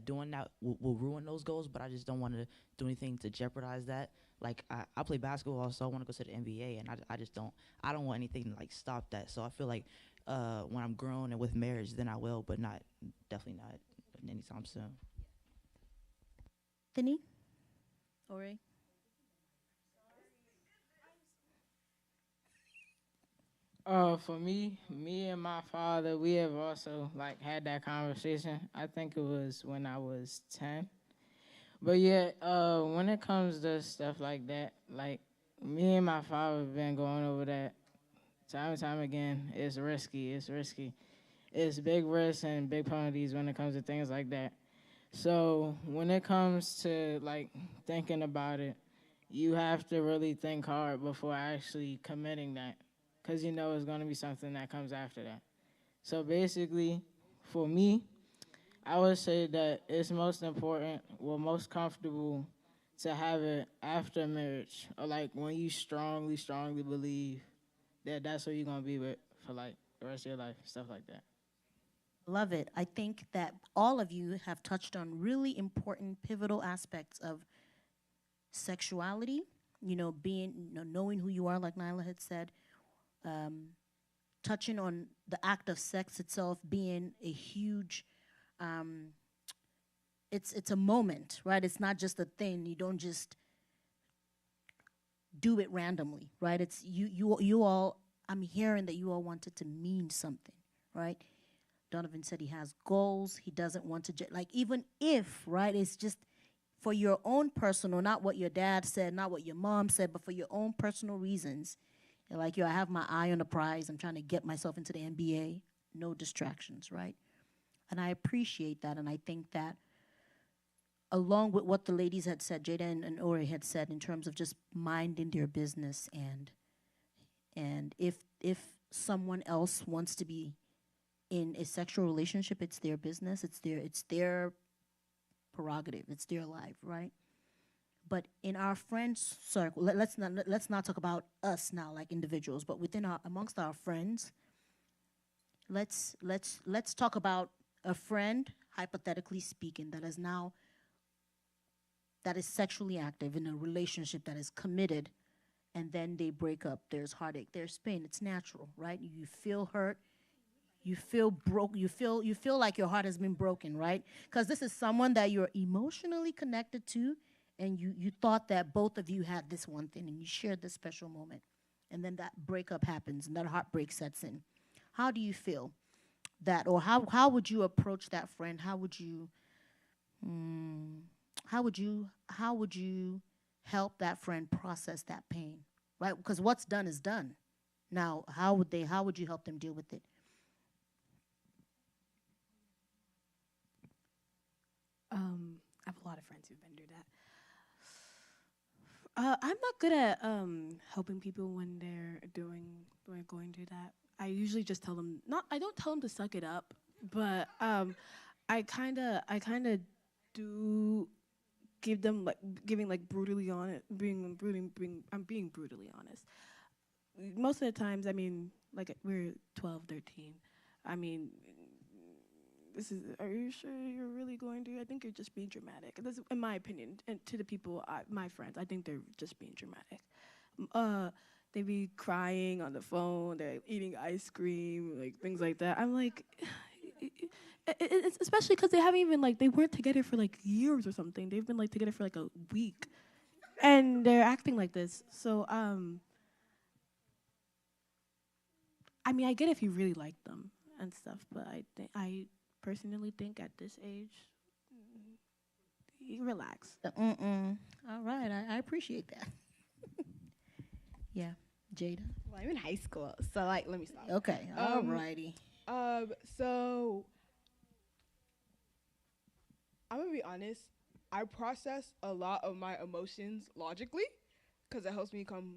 [SPEAKER 8] doing that will ruin those goals, but I just don't want to do anything to jeopardize that. Like I play basketball, so I want to go to the NBA, and I just don't want anything to like stop that. So I feel like when I'm grown and with marriage, then I will, but not definitely not anytime soon.
[SPEAKER 5] Thinny? Ori?
[SPEAKER 9] For me and my father, we have also like had that conversation. I think it was when I was 10. But yeah, when it comes to stuff like that, like me and my father have been going over that time and time again. It's risky. It's risky. It's big risks and big penalties when it comes to things like that. So when it comes to like thinking about it, you have to really think hard before actually committing that, because you know it's going to be something that comes after that. So basically, for me, I would say that it's most important, well, most comfortable to have it after marriage, or like when you strongly, strongly believe that that's what you're gonna be with for like the rest of your life, stuff like that.
[SPEAKER 5] Love it. I think that all of you have touched on really important, pivotal aspects of sexuality, being, knowing who you are, like Nyla had said, um, touching on the act of sex itself being a huge, um, it's a moment, right? It's not just a thing. You don't just do it randomly, right? It's you all. I'm hearing that you all want it to mean something, right? Donovan said he has goals. He doesn't want to like, even if, right? It's just for your own personal, not what your dad said, not what your mom said, but for your own personal reasons. You're like, I have my eye on the prize. I'm trying to get myself into the NBA. No distractions, right? And I appreciate that, and I think that along with what the ladies had said, Jada and Ori had said, in terms of just minding their business, and if someone else wants to be in a sexual relationship, it's their business, it's their prerogative, it's their life, right? But in our friends circle, let's not talk about us now like individuals, but amongst our friends, let's talk about a friend, hypothetically speaking, that is sexually active in a relationship that is committed, and then they break up. There's heartache, there's pain. It's natural, right? You feel hurt, you feel broke, you feel like your heart has been broken, right? Because this is someone that you're emotionally connected to, and you thought that both of you had this one thing and you shared this special moment, and then that breakup happens and that heartbreak sets in. How do you feel that, or how would you approach that friend? Mm, how would you help that friend process that pain, right? Because what's done is done. Now, how would you help them deal with it?
[SPEAKER 12] I have a lot of friends who've been through that. I'm not good at helping people when when going through that. I usually just tell them not. I don't tell them to suck it up, but I kind of do give them like giving like brutally honest, I'm being brutally honest. Most of the times, I mean, like we're 12, 13. I mean, are you sure you're really going to? I think you're just being dramatic. That's in my opinion. And to the people, my friends, I think they're just being dramatic. Uh, they be crying on the phone, they're eating ice cream, like things like that. I'm like, it's especially because they haven't even like they weren't together for like years or something. They've been like together for like a week, and they're acting like this. So I mean, I get if you really like them and stuff, but I personally think at this age, you relax.
[SPEAKER 5] All right, I appreciate that. Yeah, Jada.
[SPEAKER 6] Well, I'm in high school, so like, let me stop.
[SPEAKER 5] Okay, all righty.
[SPEAKER 6] So I'm gonna be honest. I process a lot of my emotions logically, because it helps me compartmentalize.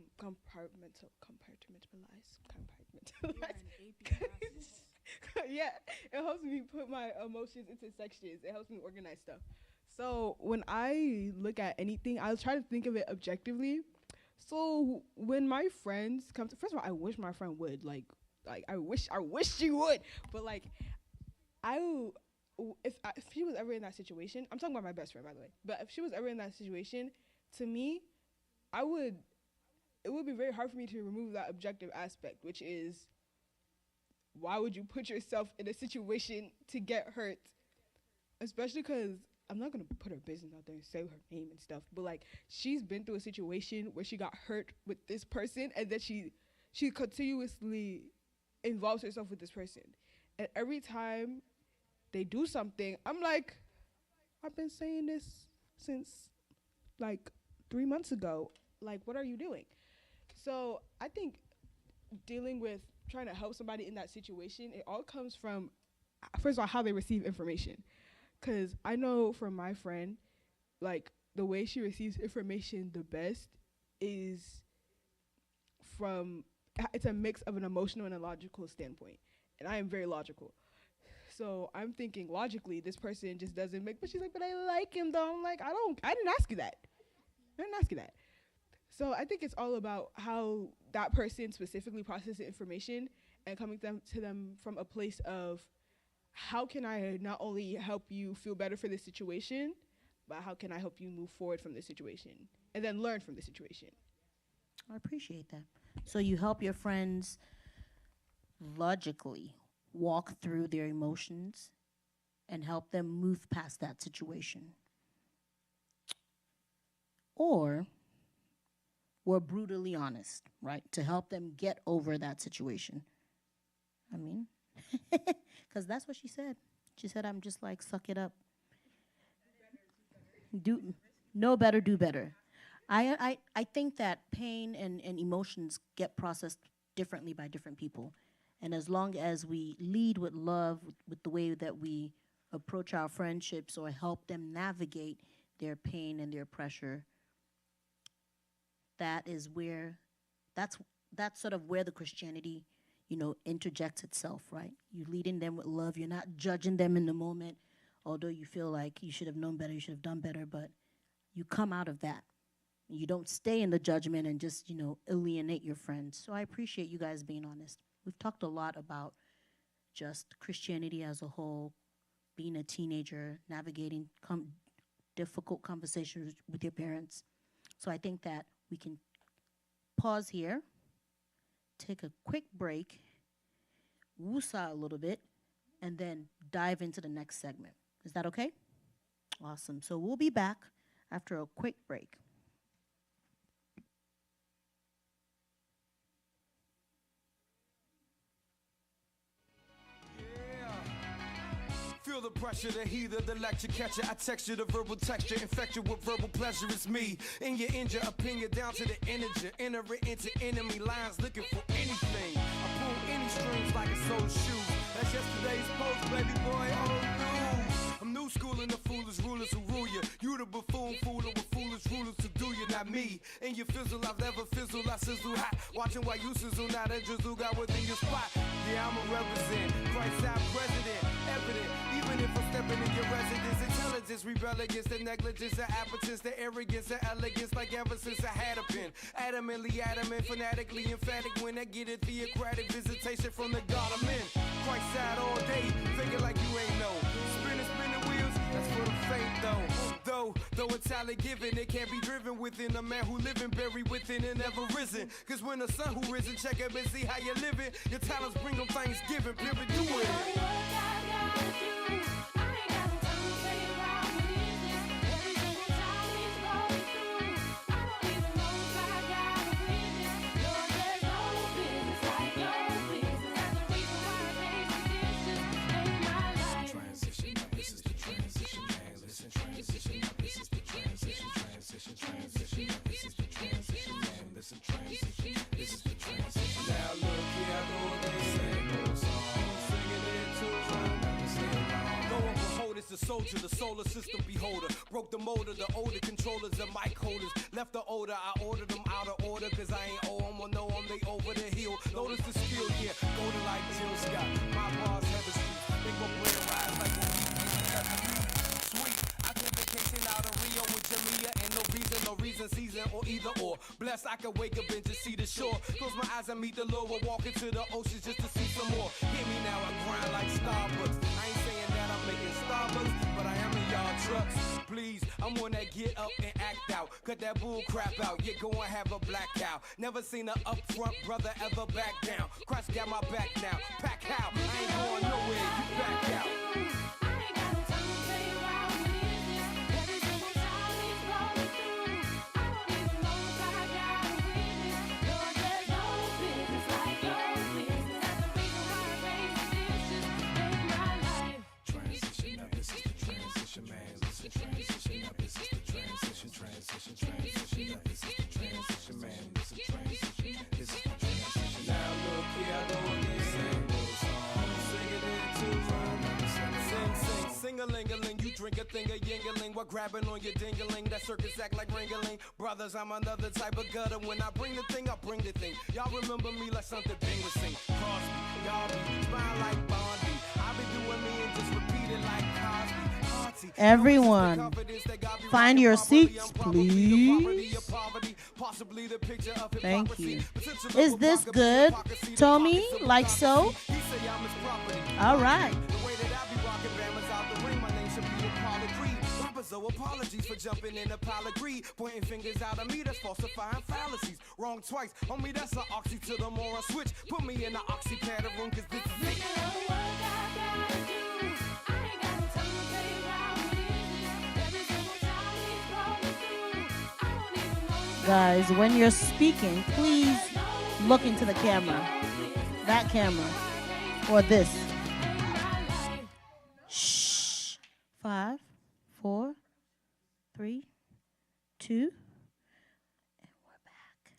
[SPEAKER 6] Yeah, it helps me put my emotions into sections. It helps me organize stuff. So when I look at anything, I'll try to think of it objectively. So when my friends come to, first of all, I wish my friend would like I wish she would, but like if she was ever in that situation, I'm talking about my best friend, by the way, but if she was ever in that situation, to me, it would be very hard for me to remove that objective aspect, which is, why would you put yourself in a situation to get hurt? Especially because I'm not going to put her business out there and say her name and stuff, but like, she's been through a situation where she got hurt with this person, and then she continuously involves herself with this person. And every time they do something, I'm like, I've been saying this since like 3 months ago. Like, what are you doing? So I think dealing with trying to help somebody in that situation, it all comes from, first of all, how they receive information. Because I know from my friend, like, the way she receives information the best is it's a mix of an emotional and a logical standpoint. And I am very logical. So I'm thinking logically, this person just doesn't make, but she's like, but I like him though. I'm like, I didn't ask you that. So I think it's all about how that person specifically processes information and coming to them from a place of, how can I not only help you feel better for this situation, but how can I help you move forward from this situation and then learn from the situation?
[SPEAKER 5] I appreciate that. So you help your friends logically walk through their emotions and help them move past that situation. Or we're brutally honest, right? To help them get over that situation. I mean, because that's what she said. She said, I'm just like, suck it up. Know better, do better. I think that pain and emotions get processed differently by different people. And as long as we lead with love, with the way that we approach our friendships or help them navigate their pain and their pressure, that's sort of where the Christianity, interjects itself, right? You're leading them with love. You're not judging them in the moment, although you feel like you should have known better, you should have done better, but you come out of that. You don't stay in the judgment and just, alienate your friends. So I appreciate you guys being honest. We've talked a lot about just Christianity as a whole, being a teenager, navigating difficult conversations with your parents. So I think that we can pause here, take a quick break, woosah a little bit, and then dive into the next segment. Is that okay? Awesome. So we'll be back after a quick break.
[SPEAKER 13] Feel the pressure, the heat of the lecture catcher. I text you the verbal texture, infect you with verbal pleasure. It's me. In your injure opinion down to the integer. Enter it into enemy lines looking for anything. I pull any strings like a soul shoe. That's yesterday's post, baby boy, old news. I'm new school and the foolish rulers who rule you. You the buffoon fooler with foolish rulers to do you, not me. In your fizzle, I've never fizzled, I sizzle hot. Watching while you sizzle, now that drizzle got within your spot. Yeah, I'm a represent, Christ our president, evident. Even if I'm stepping in your residence, intelligence rebel against the negligence, the appetence, the arrogance, the elegance, like ever since I had a pen. Adamantly adamant, fanatically emphatic when I get a theocratic visitation from the God I'm in. Christ side all day, figure like you ain't know. Spinning wheels, that's for the faith though. Though Though it's talent given, it can't be driven within a man who living buried within and never risen. Cause when the sun who risen, check up and see how you living. Your talents bring them Thanksgiving, period, do it.
[SPEAKER 3] Transition, now this is the transition, man. Listen, transition, now this is the transition, transition, transition, now this is the transition, man. Listen, transition, this is the transition.
[SPEAKER 13] Now look here, I go again. Singing it too. No one behold is the soldier, the solar system beholder. Broke the motor, the older controllers, the mic holders. Left the odor, I ordered them out of order. Cause I ain't owe them or know them, they over the hill. Notice the skill here, golden like Jill Scott. My bars have a street, they gon' bring a rise like sweet. I took vacation out of Rio with Jamia. And no reason, season or either or. Blessed I could wake up and just see the shore. Close my eyes and meet the Lord. We'll walk into the ocean just to see some more. Hear me now, I grind like Starbucks. I ain't saying that I'm making Starbucks, but I am in y'all trucks. Please, I'm one that get up and act out. Cut that bull crap out, you go and have a black cow. Never seen a upfront brother ever back down. Christ got my back now, pack how. I ain't going nowhere, you back out.
[SPEAKER 3] Transition, now this is the transition, man. Listen, transition, now this is the transition, transition, transition, now this is the transition, man. Listen, transition, this is the transition.
[SPEAKER 13] Now look here, I go again. Singing it too. Sing a ling a ling. You drink a thing of yingling while grabbing on your dingling. That circus act like ringling. Brothers, I'm another type of gutter. When I bring the thing, I bring the thing. Y'all remember me like something Bing was sing. Crosby, y'all be smile like Bondi. I be doing me and just repeat it like Cosby. Auntie,
[SPEAKER 5] Everyone, find your seats, please.
[SPEAKER 13] Possibly the picture of
[SPEAKER 5] Thank you.
[SPEAKER 13] hypocrisy.
[SPEAKER 5] Is this good, Tommy? Like so?
[SPEAKER 13] He say I'm his property.
[SPEAKER 5] All right.
[SPEAKER 13] The way that I be rocking Bama's out the ring, my name should be Apollo Creed. Rappers, so apologies for jumping in a pile of greed. Pointing fingers out at me, that's falsifying fallacies. Wrong twice, homie, that's an oxy to the moron switch. Put me in the oxy pattern room, cause this is it.
[SPEAKER 5] Guys, when you're speaking, please look into the camera. That camera. Or this. Shh. 5, 4, 3, 2. And we're back.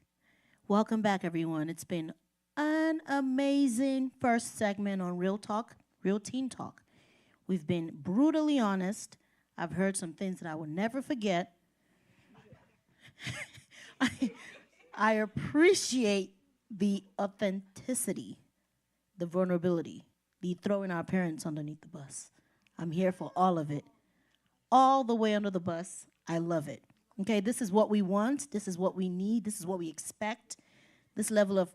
[SPEAKER 5] Welcome back, everyone. It's been an amazing first segment on Real Talk, Real Teen Talk. We've been brutally honest. I've heard some things that I will never forget. I appreciate the authenticity, the vulnerability, the throwing our parents underneath the bus. I'm here for all of it. All the way under the bus. I love it. Okay, this is what we want. This is what we need. This is what we expect. This level of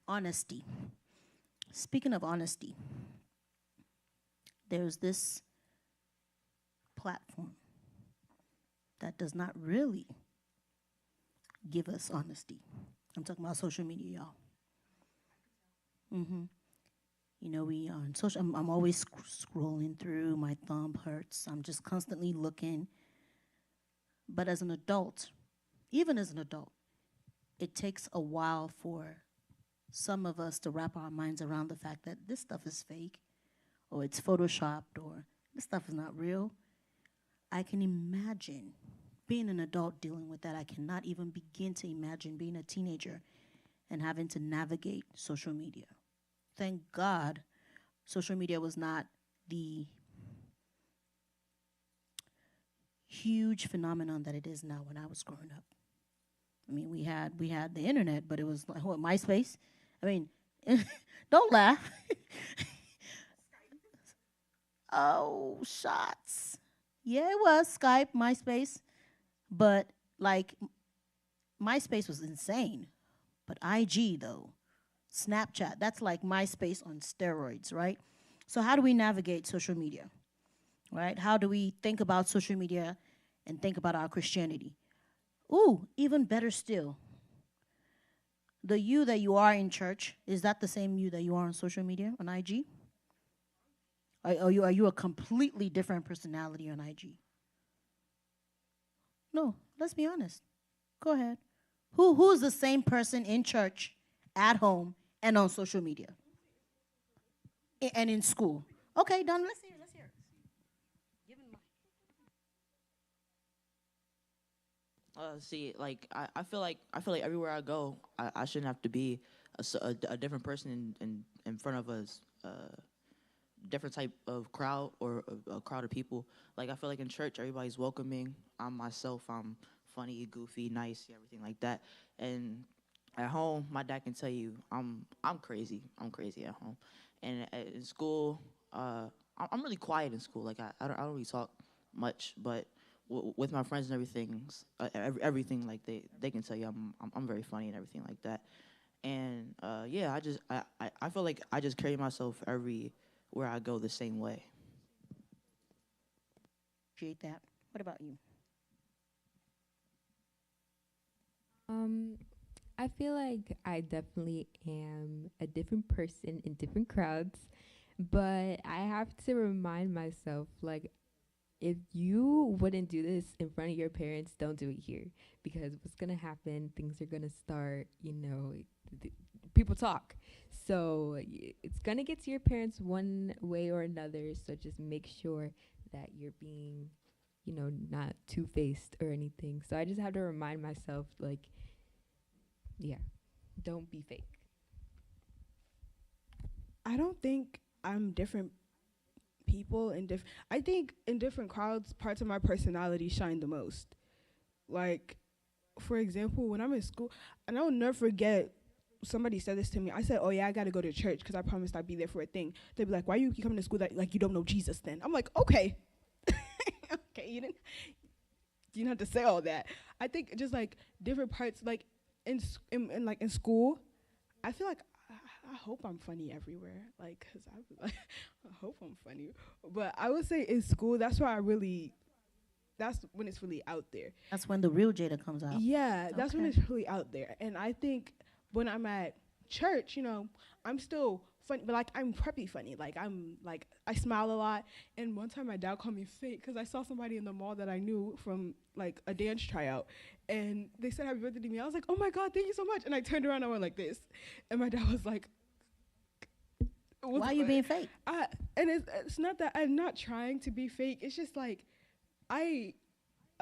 [SPEAKER 5] honesty. Speaking of honesty, there's this platform that does not really give us honesty. I'm talking about social media, y'all. You know, we on social. I'm always scrolling through. My thumb hurts. I'm just constantly looking. But as an adult, even as an adult, it takes a while for some of us to wrap our minds around the fact that this stuff is fake, or it's photoshopped, or this stuff is not real. I can imagine being an adult dealing with that. I cannot even begin to imagine being a teenager and having to navigate social media. Thank God social media was not the huge phenomenon that it is now when I was growing up. I mean, we had the internet, but it was like, what, MySpace? I mean, don't laugh. Oh, shots. Yeah, it was Skype, MySpace. But, like, MySpace was insane. But IG, though, Snapchat, that's like MySpace on steroids, right? So how do we navigate social media, right? How do we think about social media and think about our Christianity. Ooh, even better still. The you that you are in church, is that the same you that you are on social media, on IG? Are you a completely different personality on IG? No, let's be honest. Go ahead. Who's the same person in church, at home, and on social media? And in school? Okay, done. Let's hear it. Let's hear it.
[SPEAKER 8] See, like I feel like everywhere I go, I shouldn't have to be a different person in front of a different type of crowd or a crowd of people. Like I feel like in church, everybody's welcoming. I'm myself. I'm funny, goofy, nice, everything like that. And at home, my dad can tell you I'm crazy. I'm crazy at home. And in school, I'm really quiet in school. Like I don't really talk much, but with my friends and everything like they can tell you I'm very funny and everything like that. And yeah, I feel like I just carry myself everywhere I go the same way.
[SPEAKER 5] Appreciate that. What about you?
[SPEAKER 7] I feel like I definitely am a different person in different crowds, but I have to remind myself, like, if you wouldn't do this in front of your parents, don't do it here. Because what's going to happen, things are going to start, people talk. So it's going to get to your parents one way or another. So just make sure that you're being, not two-faced or anything. So I just have to remind myself, like, yeah, don't be fake.
[SPEAKER 6] I don't think I'm different people I think in different crowds, parts of my personality shine the most. Like, for example, when I'm in school, and I'll never forget, somebody said this to me. I said, oh yeah, I gotta go to church because I promised I'd be there for a thing. They'd be like, why you keep coming to school that like you don't know Jesus then? I'm like, okay. Okay, you didn't have to say all that. I think just like different parts, like in school, I feel like I hope I'm funny everywhere, like, cause I hope I'm funny. But I would say in school, that's when it's really out there.
[SPEAKER 5] That's when the real Jada comes out.
[SPEAKER 6] Yeah, that's when it's really out there. And I think when I'm at church, I'm still funny, but like I'm preppy funny. Like I smile a lot. And one time my dad called me fake because I saw somebody in the mall that I knew from like a dance tryout, and they said happy birthday to me. I was like, oh my God, thank you so much. And I turned around and I went like this, and my dad was like,
[SPEAKER 5] why are you being fake?
[SPEAKER 6] And it's not that I'm not trying to be fake. It's just like a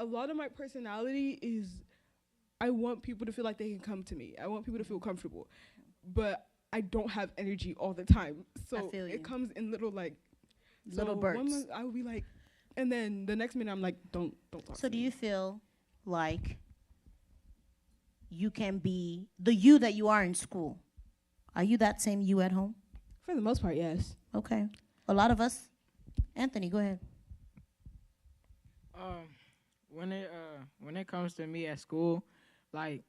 [SPEAKER 6] lot of my personality is I want people to feel like they can come to me. I want people to feel comfortable. But I don't have energy all the time. So it comes in little
[SPEAKER 5] bursts.
[SPEAKER 6] 1 month I will be like, and then the next minute I'm like, don't talk.
[SPEAKER 5] So do you feel like you can be the you that you are in school? Are you that same you at home?
[SPEAKER 6] For the most part, yes.
[SPEAKER 5] Okay. A lot of us. Anthony, go ahead.
[SPEAKER 9] When it comes to me at school, like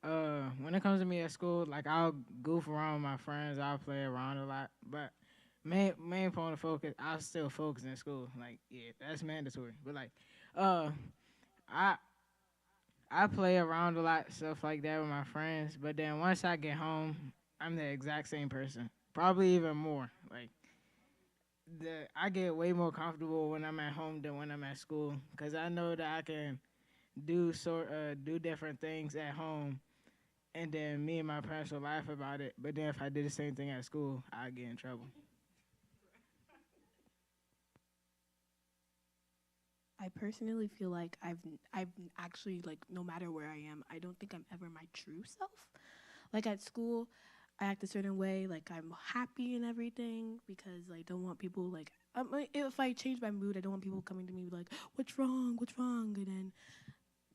[SPEAKER 9] I'll goof around with my friends, I'll play around a lot, but main point of focus, I'll still focus in school. Like, yeah, that's mandatory. But like, I play around a lot, stuff like that with my friends. But then once I get home, I'm the exact same person. Probably even more. Like, I get way more comfortable when I'm at home than when I'm at school, because I know that I can do different things at home, and then me and my parents will laugh about it. But then if I did the same thing at school, I'd get in trouble.
[SPEAKER 12] I personally feel like I've actually, like, no matter where I am, I don't think I'm ever my true self. Like at school, I act a certain way, like I'm happy and everything, because I don't want people, like, if I change my mood, I don't want people coming to me like, what's wrong, and then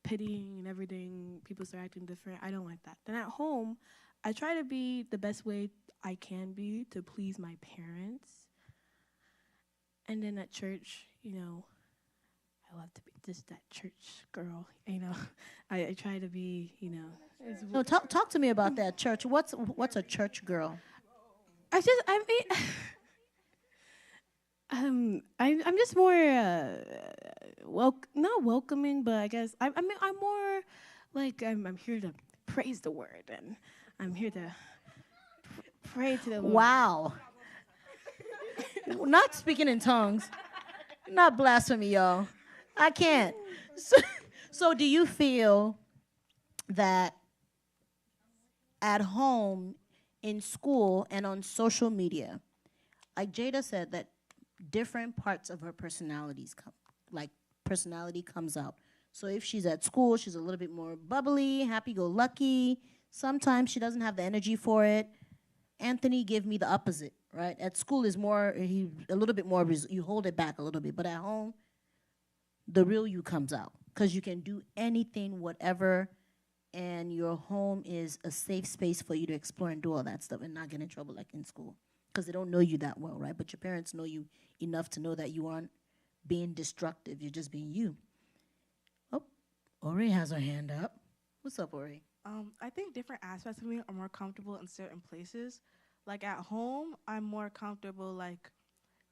[SPEAKER 12] pitying and everything, people start acting different. I don't like that. Then at home, I try to be the best way I can be to please my parents. And then at church, I love to be just that church girl, I try to be,
[SPEAKER 5] No, talk to me about that church. What's a church girl?
[SPEAKER 12] I'm just more not welcoming, but I guess I'm more like I'm here to praise the word, and I'm here to pray to the Lord.
[SPEAKER 5] Wow. Not speaking in tongues. Not blasphemy, y'all. I can't. So do you feel that at home, in school, and on social media, like Jada said, that different parts of her personalities personality comes out. So if she's at school, she's a little bit more bubbly, happy-go-lucky. Sometimes she doesn't have the energy for it. Anthony gave me the opposite, right? At school is more, he a little bit more, you hold it back a little bit. But at home, the real you comes out. Because you can do anything, whatever, and your home is a safe space for you to explore and do all that stuff and not get in trouble like in school. Because they don't know you that well, right? But your parents know you enough to know that you aren't being destructive. You're just being you. Oh, Ori has her hand up. What's up, Ori?
[SPEAKER 11] I think different aspects of me are more comfortable in certain places. Like at home, I'm more comfortable like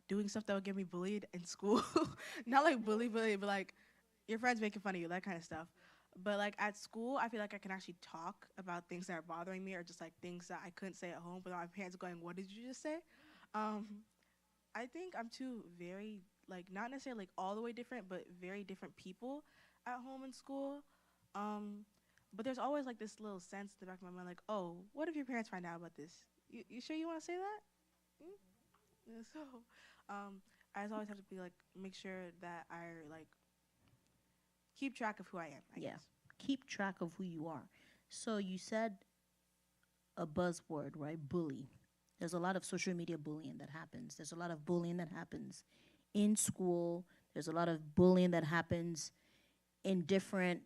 [SPEAKER 11] doing stuff that would get me bullied in school. Not like bully, but like your friends making fun of you, that kind of stuff. But like at school, I feel like I can actually talk about things that are bothering me or just like things that I couldn't say at home without my parents going, "What did you just say?" Um, I think I'm two very like not necessarily like all the way different, but very different people at home and school. Um, but there's always like this little sense in the back of my mind, like, oh, what if your parents find out about this? You sure you want to say that? Yeah, so, I just always have to be like, make sure that I like keep track of who I am. I
[SPEAKER 5] Yeah.
[SPEAKER 11] guess.
[SPEAKER 5] Keep track of who you are. So you said a buzzword, right? Bully. There's a lot of social media bullying that happens. There's a lot of bullying that happens in school. There's a lot of bullying that happens in different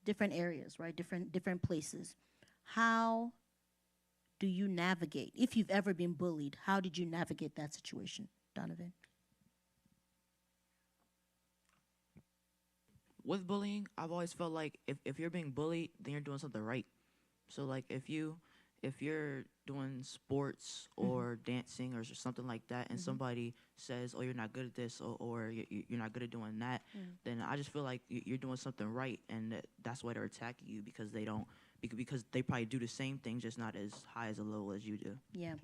[SPEAKER 5] areas, right? Different places. How do you navigate? If you've ever been bullied, how did you navigate that situation, Donovan?
[SPEAKER 8] With bullying, I've always felt like if you're being bullied, then you're doing something right. So like if you're doing sports or dancing or something like that, and somebody says, "Oh, you're not good at this," or you're not good at doing that, then I just feel like you're doing something right, and that's why they're attacking you because they don't because they probably do the same thing, just not as high as a level as you do.
[SPEAKER 5] Yeah.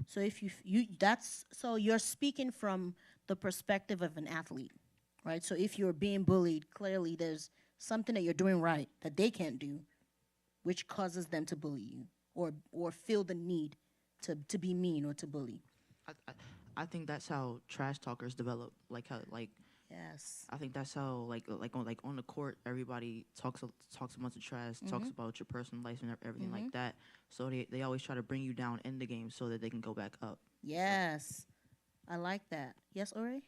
[SPEAKER 5] So if so you're speaking from the perspective of an athlete, right? So if you're being bullied, clearly there's something that you're doing right that they can't do, which causes them to bully you or feel the need to be mean or to bully.
[SPEAKER 8] I think that's how trash talkers develop. Like how
[SPEAKER 5] Yes.
[SPEAKER 8] I think that's how on the court everybody talks a bunch of trash, talks about your personal life and everything like that. So they always try to bring you down in the game so that they can go back up.
[SPEAKER 5] Yes. I like that. Yes, Ori?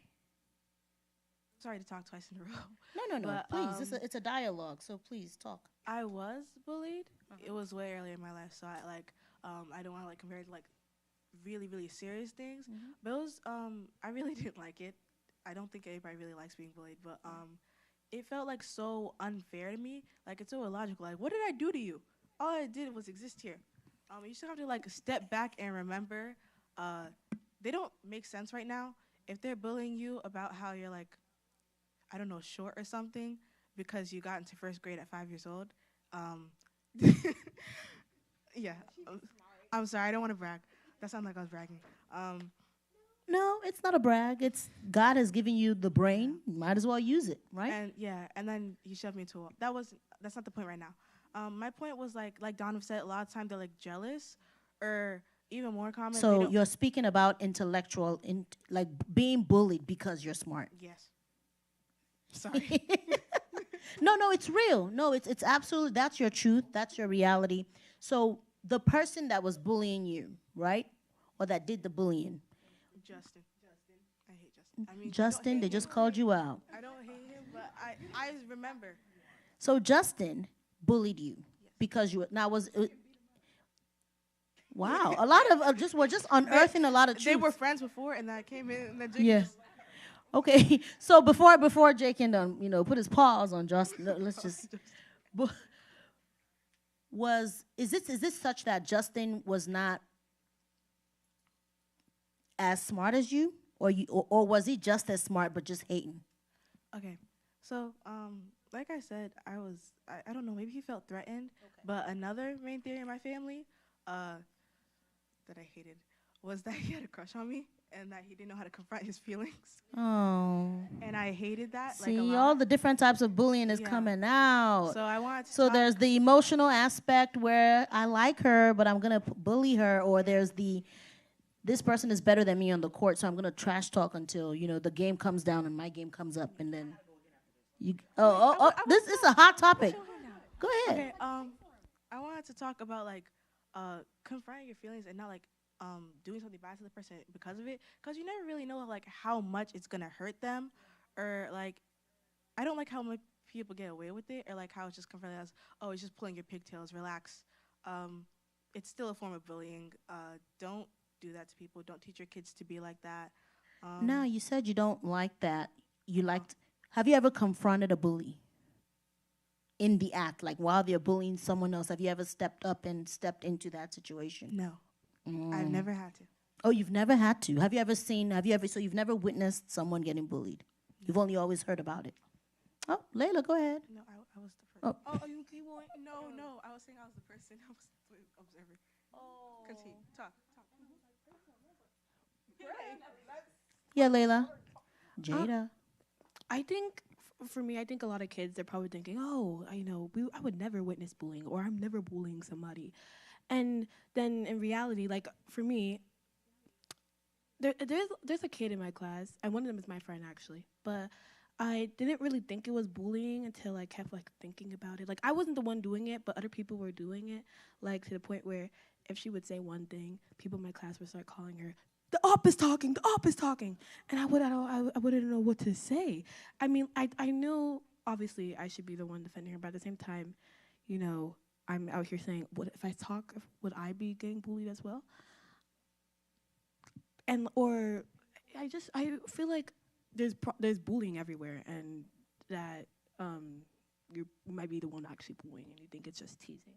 [SPEAKER 11] Sorry to talk twice in a row.
[SPEAKER 5] No.
[SPEAKER 11] But,
[SPEAKER 5] Please. It's a dialogue, so please talk.
[SPEAKER 11] I was bullied. It was way earlier in my life, so I like I don't want to like compare it to like really really serious things. But it was I really didn't like it. I don't think anybody really likes being bullied, but it felt like so unfair to me. Like it's so illogical. Like what did I do to you? All I did was exist here. You still have to like step back and remember they don't make sense right now. If they're bullying you about how you're like I don't know short or something because you got into first grade at 5 years old. Yeah, I'm sorry. I don't want to brag. That sounded like I was bragging.
[SPEAKER 5] No, it's not a brag. It's God has given you the brain. You might as well use it, right?
[SPEAKER 11] And then he shoved me into a wall. That's not the point right now. My point was like Donovan said, a lot of times they're like jealous, or even more common.
[SPEAKER 5] So you're speaking about intellectual, like being bullied because you're smart.
[SPEAKER 11] Yes. Sorry.
[SPEAKER 5] No, it's real. No, it's absolutely, that's your truth. That's your reality. So the person that was bullying you, right? Or that did the bullying.
[SPEAKER 11] Justin. I hate Justin. I mean,
[SPEAKER 5] Justin, they just called you out.
[SPEAKER 11] I don't hate him, but I remember.
[SPEAKER 5] So Justin bullied you because you now was wow, a lot of we're just unearthing a lot of truths.
[SPEAKER 11] They were friends before, and I came in, and then Jake
[SPEAKER 5] Yes. Okay, so before Jake can put his paws on Justin, let's just. Is this such that Justin was not as smart as you? or was he just as smart but just hating?
[SPEAKER 11] Okay. So, like I said, I don't know, maybe he felt threatened. But another main theory in my family, that I hated was that he had a crush on me and that he didn't know how to confront his feelings.
[SPEAKER 5] Oh.
[SPEAKER 11] And I hated that like a
[SPEAKER 5] See,
[SPEAKER 11] lot.
[SPEAKER 5] all the different types of bullying is
[SPEAKER 11] Yeah.
[SPEAKER 5] coming out.
[SPEAKER 11] So I wanted to
[SPEAKER 5] So
[SPEAKER 11] talk.
[SPEAKER 5] there's the emotional aspect where I like her, but I'm gonna bully her, or there's this person is better than me on the court, so I'm gonna trash talk until the game comes down and my game comes up, and then this is a hot topic. Go ahead.
[SPEAKER 11] Okay, I wanted to talk about like confronting your feelings and not like doing something bad to the person because of it, because you never really know like how much it's gonna hurt them, or like I don't like how much people get away with it, or like how it's just confronted as, oh, it's just pulling your pigtails, relax. It's still a form of bullying. Don't do that to people. Don't teach your kids to be like that.
[SPEAKER 5] No, you said you don't like that. You liked. Have you ever confronted a bully in the act, like while they're bullying someone else? Have you ever stepped up and stepped into that situation?
[SPEAKER 11] No, I've never had to.
[SPEAKER 5] Oh, you've never had to. Have you ever seen? So you've never witnessed someone getting bullied. You've only always heard about it. Oh, Layla, go ahead.
[SPEAKER 11] No, I was the first.
[SPEAKER 5] Oh.
[SPEAKER 11] Oh, you want? No. I was saying I was the person. I was the observer. Oh. Continue. Talk.
[SPEAKER 5] Yeah, Layla. Jada.
[SPEAKER 12] I think for me, I think a lot of kids, they're probably thinking, oh, I would never witness bullying, or I'm never bullying somebody. And then in reality, like for me, there's a kid in my class, and one of them is my friend actually, but I didn't really think it was bullying until I kept like thinking about it. Like I wasn't the one doing it, but other people were doing it, like to the point where if she would say one thing, people in my class would start calling her, the op is talking, and I wouldn't know what to say. I mean, I knew obviously I should be the one defending her, but at the same time, I'm out here saying, what if I talk? Would I be getting bullied as well? I feel like there's bullying everywhere, and that you might be the one actually bullying, and you think it's just teasing.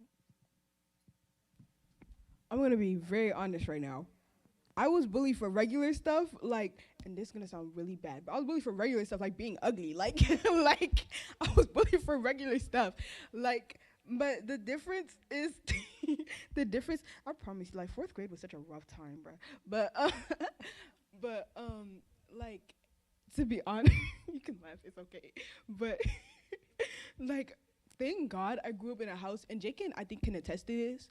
[SPEAKER 6] I'm gonna be very honest right now. I was bullied for regular stuff, like, and this is gonna sound really bad, but I was bullied for regular stuff, like being ugly, like, like I was bullied for regular stuff, like. But the difference is, I promise you, like, 4th grade was such a rough time, bro. But, like, to be honest, you can laugh, it's okay. But, like, thank God I grew up in a house, and Jake I think can attest to this.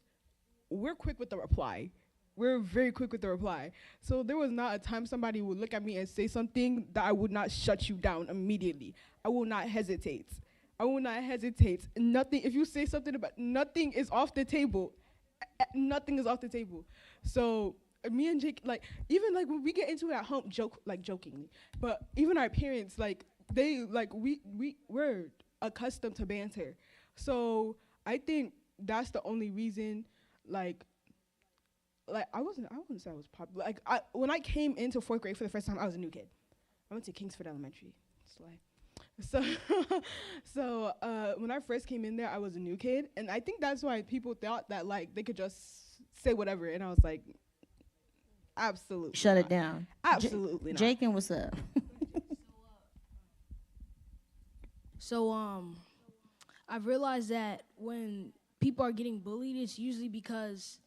[SPEAKER 6] We're quick with the reply. We're very quick with the reply. So there was not a time somebody would look at me and say something that I would not shut you down immediately. I will not hesitate. Nothing, if you say something about, nothing is off the table. Nothing is off the table. So me and Jake, like, even like when we get into it at home, jokingly, but even our parents, like, we're accustomed to banter. So I think that's the only reason, like I wouldn't say I was popular. Like, when I came into 4th grade for the first time, I was a new kid. I went to Kingsford Elementary. So when I first came in there, I was a new kid, and I think that's why people thought that like they could just say whatever, and I was like, absolutely
[SPEAKER 5] Shut
[SPEAKER 6] not.
[SPEAKER 5] it down.
[SPEAKER 6] Absolutely not.
[SPEAKER 5] Jake, what's up?
[SPEAKER 10] So I've realized that when people are getting bullied, it's usually because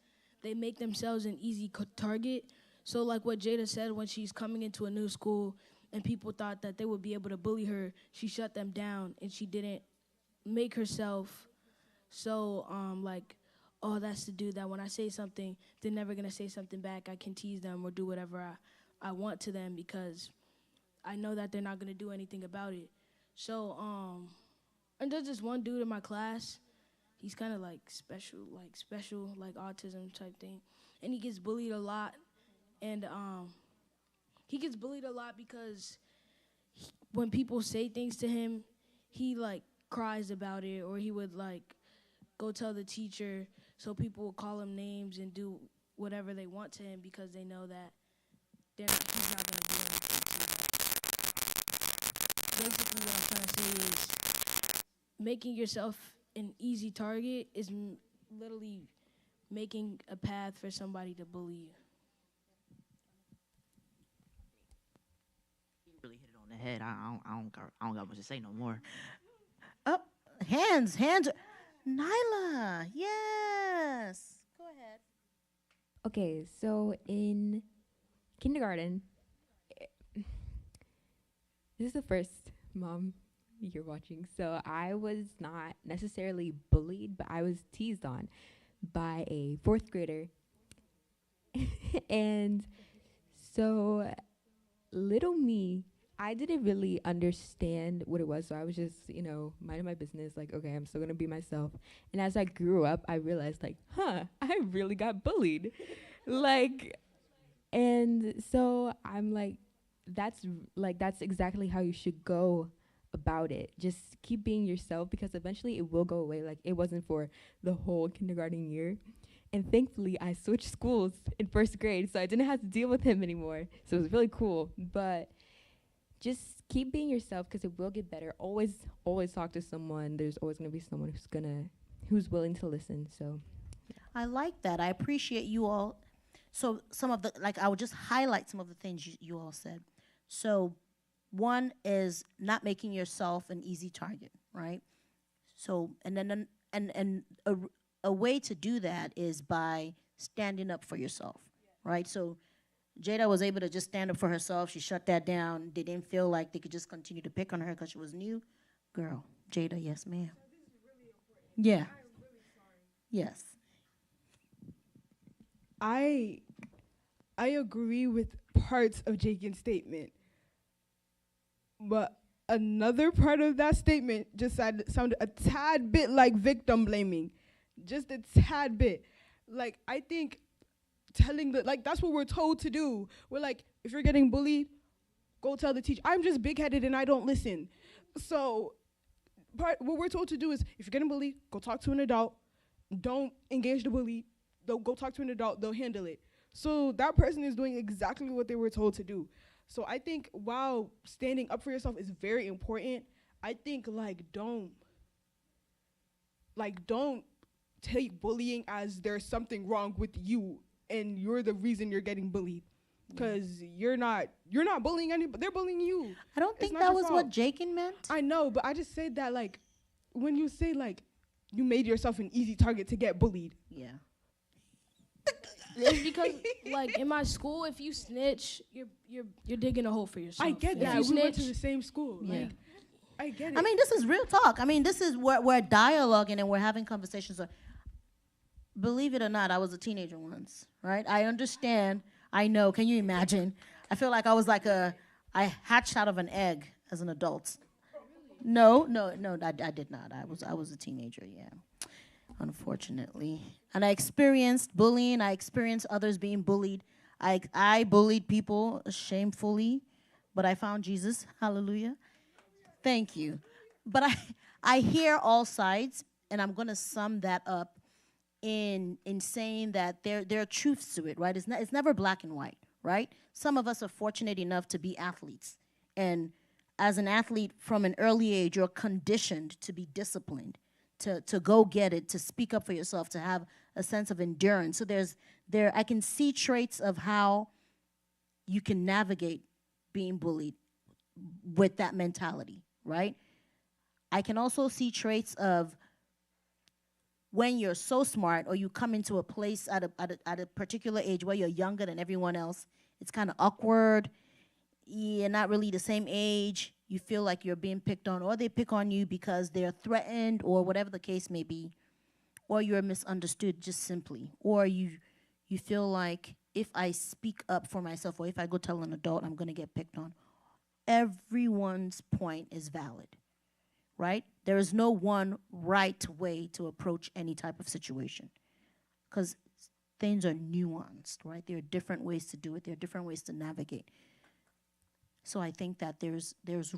[SPEAKER 10] they make themselves an easy target. So like what Jada said, when she's coming into a new school and people thought that they would be able to bully her, she shut them down and she didn't make herself so like, oh, that's the dude that when I say something, they're never gonna say something back. I can tease them or do whatever I want to them because I know that they're not gonna do anything about it. So and there's this one dude in my class. He's kind of like special, like autism type thing, and he gets bullied a lot. And he gets bullied a lot because when people say things to him, he like cries about it, or he would like go tell the teacher, so people will call him names and do whatever they want to him because they know that he's not gonna do anything to them. Basically, what I'm trying to say is making yourself an easy target is literally making a path for somebody to bully you.
[SPEAKER 14] the head. I don't got much to say no more.
[SPEAKER 5] Oh, hands. Nyla, yes. Go ahead.
[SPEAKER 7] Okay, so in kindergarten, this is the first mom you're watching. So I was not necessarily bullied, but I was teased on by a fourth grader. And so little me, I didn't really understand what it was. So I was just, minding my business, like, okay, I'm still gonna be myself. And as I grew up, I realized, like, I really got bullied. And so I'm like, that's exactly how you should go about it. Just keep being yourself, because eventually it will go away. Like, it wasn't for the whole kindergarten year. And thankfully I switched schools in first grade, so I didn't have to deal with him anymore. So it was really cool. But just keep being yourself, because it will get better. Always talk to someone. There's always gonna be someone who's willing to listen. So
[SPEAKER 5] I like that. I appreciate you all. So I would just highlight some of the things you all said. So one is not making yourself an easy target, right? So, and then, and a way to do that is by standing up for yourself, right? So Jada was able to just stand up for herself. She shut that down. They didn't feel like they could just continue to pick on her because she was new. Girl, Jada, yes, ma'am. Yeah. Yes.
[SPEAKER 6] I agree with parts of Jaken's statement, but another part of that statement just sounded a tad bit like victim blaming, just a tad bit. Like, I think that's what we're told to do. We're like, if you're getting bullied, go tell the teacher. I'm just big-headed and I don't listen. So what we're told to do is, if you're getting bullied, go talk to an adult. Don't engage the bully. Go talk to an adult. They'll handle it. So that person is doing exactly what they were told to do. So I think while standing up for yourself is very important, I think don't take bullying as there's something wrong with you and you're the reason you're getting bullied. Because you're not bullying anybody, they're bullying you.
[SPEAKER 5] I don't think that was what Jaken meant.
[SPEAKER 6] I know, but I just said that, when you say, you made yourself an easy target to get bullied.
[SPEAKER 5] Yeah.
[SPEAKER 10] It's because, in my school, if you snitch, you're digging a hole for yourself.
[SPEAKER 6] I get that. We went to the same school.
[SPEAKER 5] Yeah.
[SPEAKER 6] I get it.
[SPEAKER 5] I mean, this is real talk. I mean, this is we're dialoguing and we're having conversations. Believe it or not, I was a teenager once, right? I understand. I know. Can you imagine? I feel like I was I hatched out of an egg as an adult. No, I did not. I was a teenager, yeah. Unfortunately. And I experienced bullying. I experienced others being bullied. I bullied people shamefully, but I found Jesus. Hallelujah. Thank you. But I hear all sides, and I'm going to sum that up in saying that there are truths to it, right? It's never black and white, right? Some of us are fortunate enough to be athletes. And as an athlete from an early age, you're conditioned to be disciplined, to go get it, to speak up for yourself, to have a sense of endurance. So I can see traits of how you can navigate being bullied with that mentality, right? I can also see traits of when you're so smart or you come into a place at a particular age where you're younger than everyone else, it's kind of awkward. You're not really the same age. You feel like you're being picked on, or they pick on you because they're threatened, or whatever the case may be, or you're misunderstood just simply, or you feel like if I speak up for myself or if I go tell an adult, I'm going to get picked on. Everyone's point is valid, right? There is no one right way to approach any type of situation because things are nuanced, right? There are different ways to do it. There are different ways to navigate. So I think that there's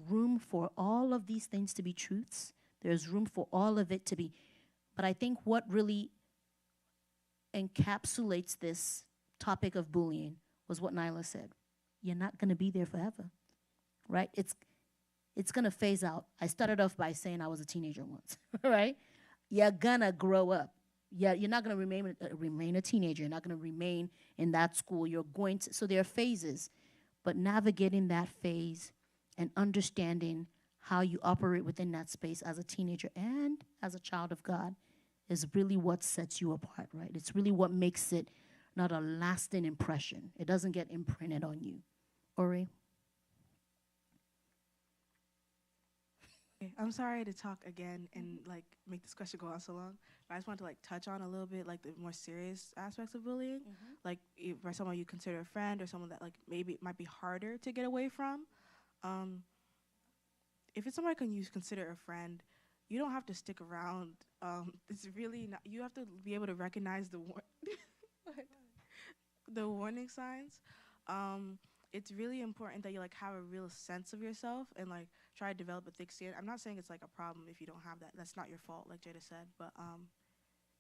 [SPEAKER 5] room for all of these things to be truths. There's room for all of it to be. But I think what really encapsulates this topic of bullying was what Nyla said. You're not going to be there forever, right? It's going to phase out. I started off by saying I was a teenager once, right? You're going to grow up. Yeah, you're not going to remain a teenager. You're not going to remain in that school. You're going to, so there are phases. But navigating that phase and understanding how you operate within that space as a teenager and as a child of God is really what sets you apart, right? It's really what makes it not a lasting impression. It doesn't get imprinted on you. Ori?
[SPEAKER 11] Okay, I'm sorry to talk again and like make this question go on so long, but I just want to like touch on a little bit like the more serious aspects of bullying, like by someone you consider a friend or someone that like maybe it might be harder to get away from. Um, if it's someone you consider a friend, you don't have to stick around. It's really not. You have to be able to recognize the warning signs. It's really important that you like have a real sense of yourself and like try to develop a thick skin. I'm not saying it's like a problem if you don't have that. That's not your fault, like Jada said. But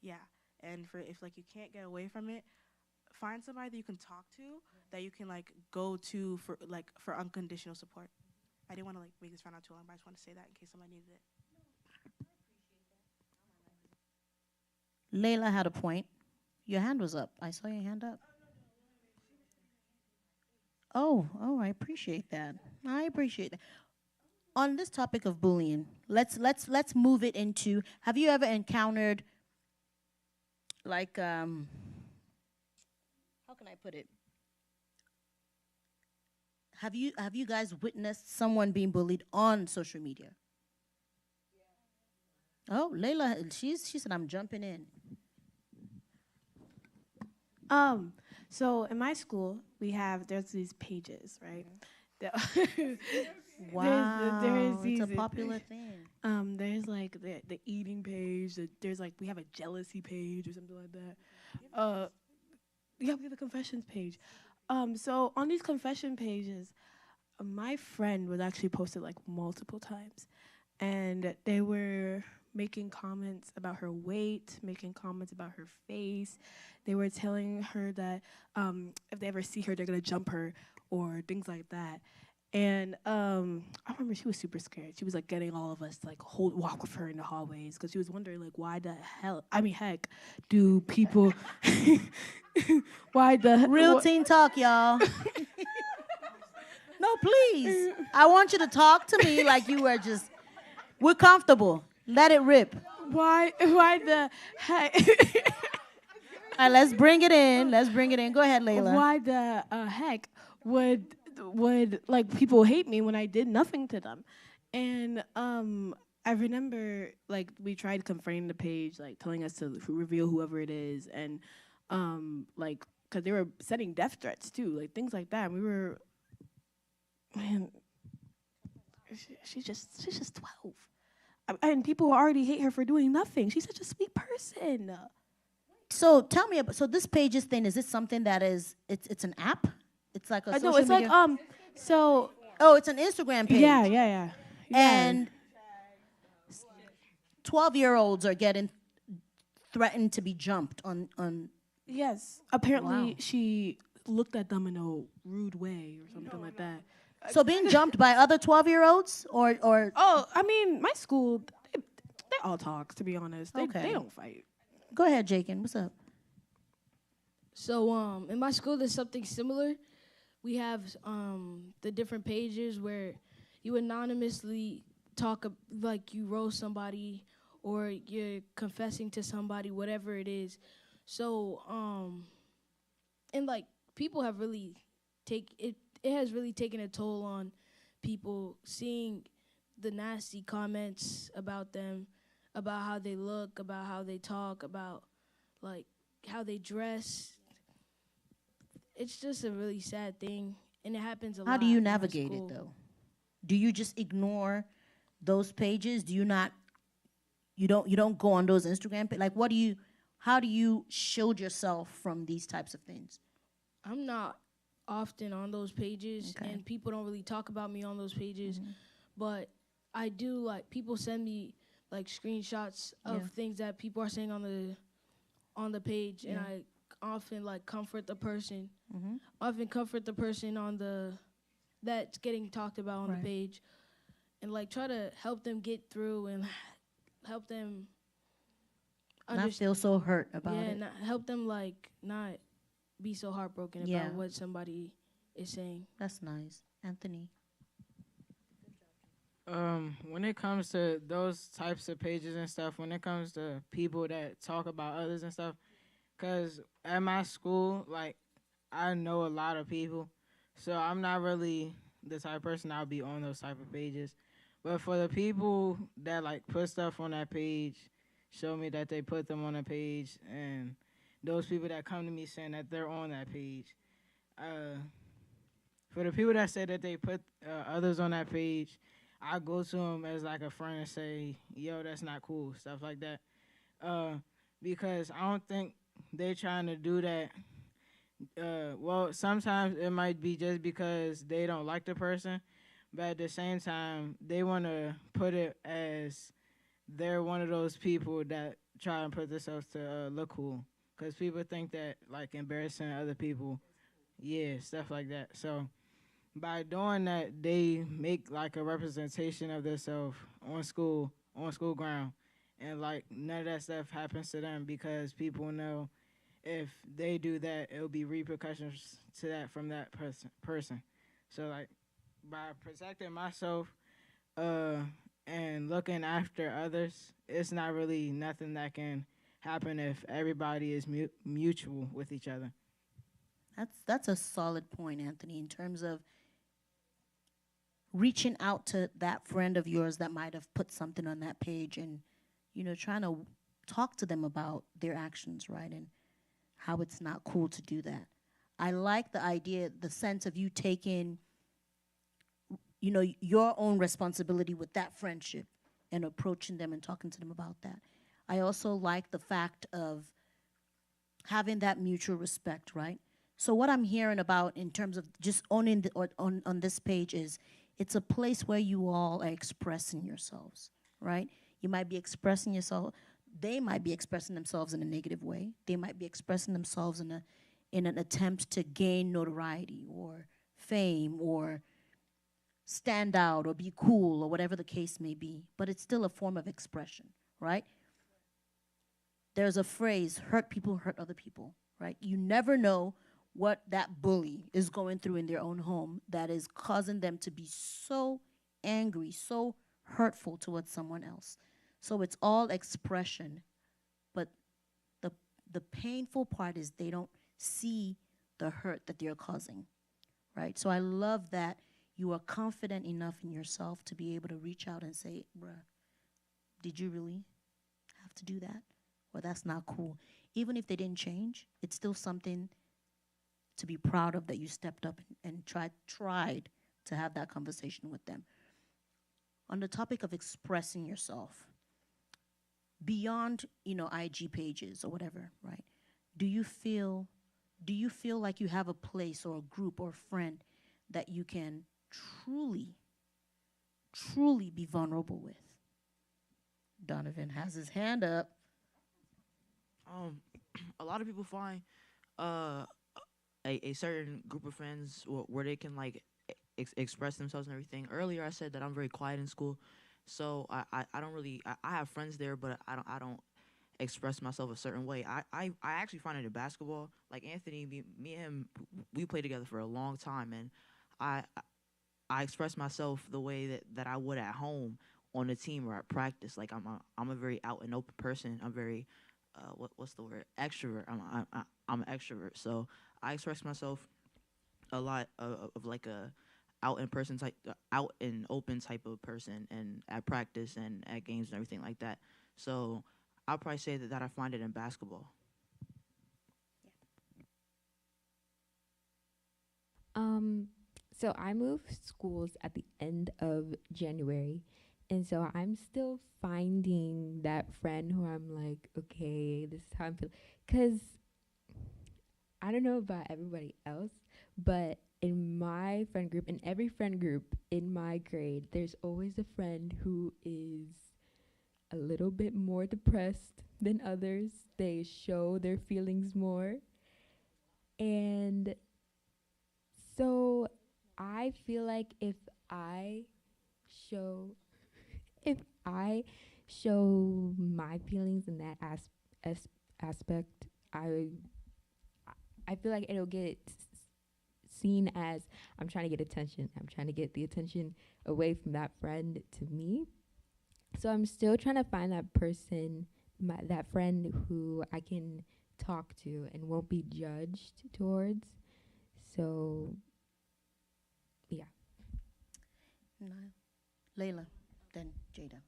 [SPEAKER 11] yeah. And for if like you can't get away from it, find somebody that you can talk to, that you can like go to for unconditional support. I didn't want to like make this run out too long, but I just want to say that in case somebody needed it.
[SPEAKER 5] Layla had a point. Your hand was up. I saw your hand up. Oh, I appreciate that. I appreciate that. On this topic of bullying, let's move it into. Have you ever encountered, like, how can I put it? Have you guys witnessed someone being bullied on social media? Oh, Layla, she said I'm jumping in.
[SPEAKER 12] So in my school, there's these pages, right?
[SPEAKER 5] Wow,
[SPEAKER 12] there's
[SPEAKER 5] it's a popular thing.
[SPEAKER 12] There's like the eating page. There's like we have a jealousy page or something like that. Yeah, we have the confessions page. So on these confession pages, my friend was actually posted like multiple times, and they were making comments about her weight, making comments about her face. They were telling her that if they ever see her, they're gonna jump her or things like that. And I remember she was super scared. She was like getting all of us to like walk with her in the hallways because she was wondering like why the hell? I mean, heck, do people? Why the
[SPEAKER 5] real teen talk, y'all? No, please. I want you to talk to me like you were just. We're comfortable. Let it rip.
[SPEAKER 12] Why the heck?
[SPEAKER 5] All right, let's bring it in. Go ahead, Layla.
[SPEAKER 12] Why the heck would like people hate me when I did nothing to them? And I remember like we tried confronting the page, like telling us to reveal whoever it is, and like because they were setting death threats too, like things like that. And we were, man, she's just 12. And people already hate her for doing nothing. She's such a sweet person.
[SPEAKER 5] So tell me about. So this Pages thing, is it something that is? It's an app. It's like a social
[SPEAKER 12] no, it's
[SPEAKER 5] media.
[SPEAKER 12] like So.
[SPEAKER 5] Oh, it's an Instagram page.
[SPEAKER 12] Yeah.
[SPEAKER 5] And 12-year-olds are getting threatened to be jumped on.
[SPEAKER 12] Yes. Apparently,
[SPEAKER 5] Wow.
[SPEAKER 12] she looked at them in a rude way or something like that.
[SPEAKER 5] So being jumped by other 12-year-olds or.
[SPEAKER 12] Oh, I mean, my school, they all talk, to be honest. They don't fight.
[SPEAKER 5] Go ahead, Jakin. What's up?
[SPEAKER 10] So in my school, there's something similar. We have the different pages where you anonymously talk, like you roast somebody or you're confessing to somebody, whatever it is. So and like people have really it has really taken a toll on people seeing the nasty comments about them, about how they look, about how they talk, about like how they dress. It's just a really sad thing, and it happens a lot.
[SPEAKER 5] How do you
[SPEAKER 10] in my
[SPEAKER 5] navigate it
[SPEAKER 10] school.
[SPEAKER 5] though? Do you just ignore those pages? Do you not? You don't go on those Instagram pages? Like, how do you shield yourself from these types of things?
[SPEAKER 10] I'm not often on those pages, and people don't really talk about me on those pages. But I do, like, people send me like screenshots of things that people are saying on the page, and I often like comfort the person. Often comfort the person that's getting talked about on the page, and like try to help them get through and help them
[SPEAKER 5] Not feel so hurt about it.
[SPEAKER 10] Yeah, help them like not be so heartbroken about what somebody is saying.
[SPEAKER 5] That's nice. Anthony.
[SPEAKER 9] When it comes to those types of pages and stuff, when it comes to people that talk about others and stuff, cause at my school, like I know a lot of people, so I'm not really the type of person I'll be on those type of pages. But for the people that like put stuff on that page, show me that they put them on a page, and those people that come to me saying that they're on that page. Uh, for the people that say that they put others on that page, I go to them as like a friend and say, "Yo, that's not cool," stuff like that. Uh, because I don't think they're trying to do that. Well, sometimes it might be just because they don't like the person, but at the same time, they want to put it as they're one of those people that try and put themselves to look cool. Because people think that, like, embarrassing other people, yeah, stuff like that. So, by doing that, they make, like, a representation of themselves on school ground. And, like, none of that stuff happens to them because people know if they do that, it'll be repercussions to that from that person. So like by protecting myself uh and looking after others, it's not really nothing that can happen if everybody is mutual with each other.
[SPEAKER 5] That's a solid point, Anthony, in terms of reaching out to that friend of yours that might have put something on that page and trying to talk to them about their actions, right? And how it's not cool to do that. I like the idea, the sense of you taking, your own responsibility with that friendship and approaching them and talking to them about that. I also like the fact of having that mutual respect, right? So what I'm hearing about in terms of just owning on this page is it's a place where you all are expressing yourselves, right? You might be expressing yourself. They might be expressing themselves in a negative way. They might be expressing themselves in an attempt to gain notoriety or fame or stand out or be cool or whatever the case may be. But it's still a form of expression, right? There's a phrase, hurt people hurt other people, right? You never know what that bully is going through in their own home that is causing them to be so angry, so hurtful towards someone else. So it's all expression, but the the painful part is they don't see the hurt that they're causing, right? So I love that you are confident enough in yourself to be able to reach out and say, "Bruh, did you really have to do that? Well, that's not cool." Even if they didn't change, it's still something to be proud of that you stepped up and tried to have that conversation with them. On the topic of expressing yourself, beyond IG pages or whatever, right? Do you feel like you have a place or a group or a friend that you can truly be vulnerable with? Donovan has his hand up.
[SPEAKER 14] A lot of people find uh a certain group of friends where they can like express themselves and everything. Earlier I said that I'm very quiet in school, so I don't really I have friends there, but I don't express myself a certain way. I actually find it in basketball. Like Anthony, me and him, we played together for a long time, and I I express myself the way that I would at home on the team or at practice. Like I'm a very out and open person. I'm very what's the word, extrovert. I'm an extrovert, so I express myself a lot of like a out in person type, out and open type of person, and at practice and at games and everything like that. So I'll probably say that I find it in basketball.
[SPEAKER 7] Um, so I moved schools at the end of January, and so I'm still finding that friend who I'm like, okay, this is how I'm feeling. Cause I don't know about everybody else, but in my friend group, in every friend group in my grade, there's always a friend who is a little bit more depressed than others. They show their feelings more. And so I feel like I show if I show my feelings in that aspect, I feel like it'll get seen as I'm trying to get attention. I'm trying to get the attention away from that friend to me. So I'm still trying to find that person, that friend who I can talk to and won't be judged towards. So, yeah.
[SPEAKER 5] Layla, then Jada.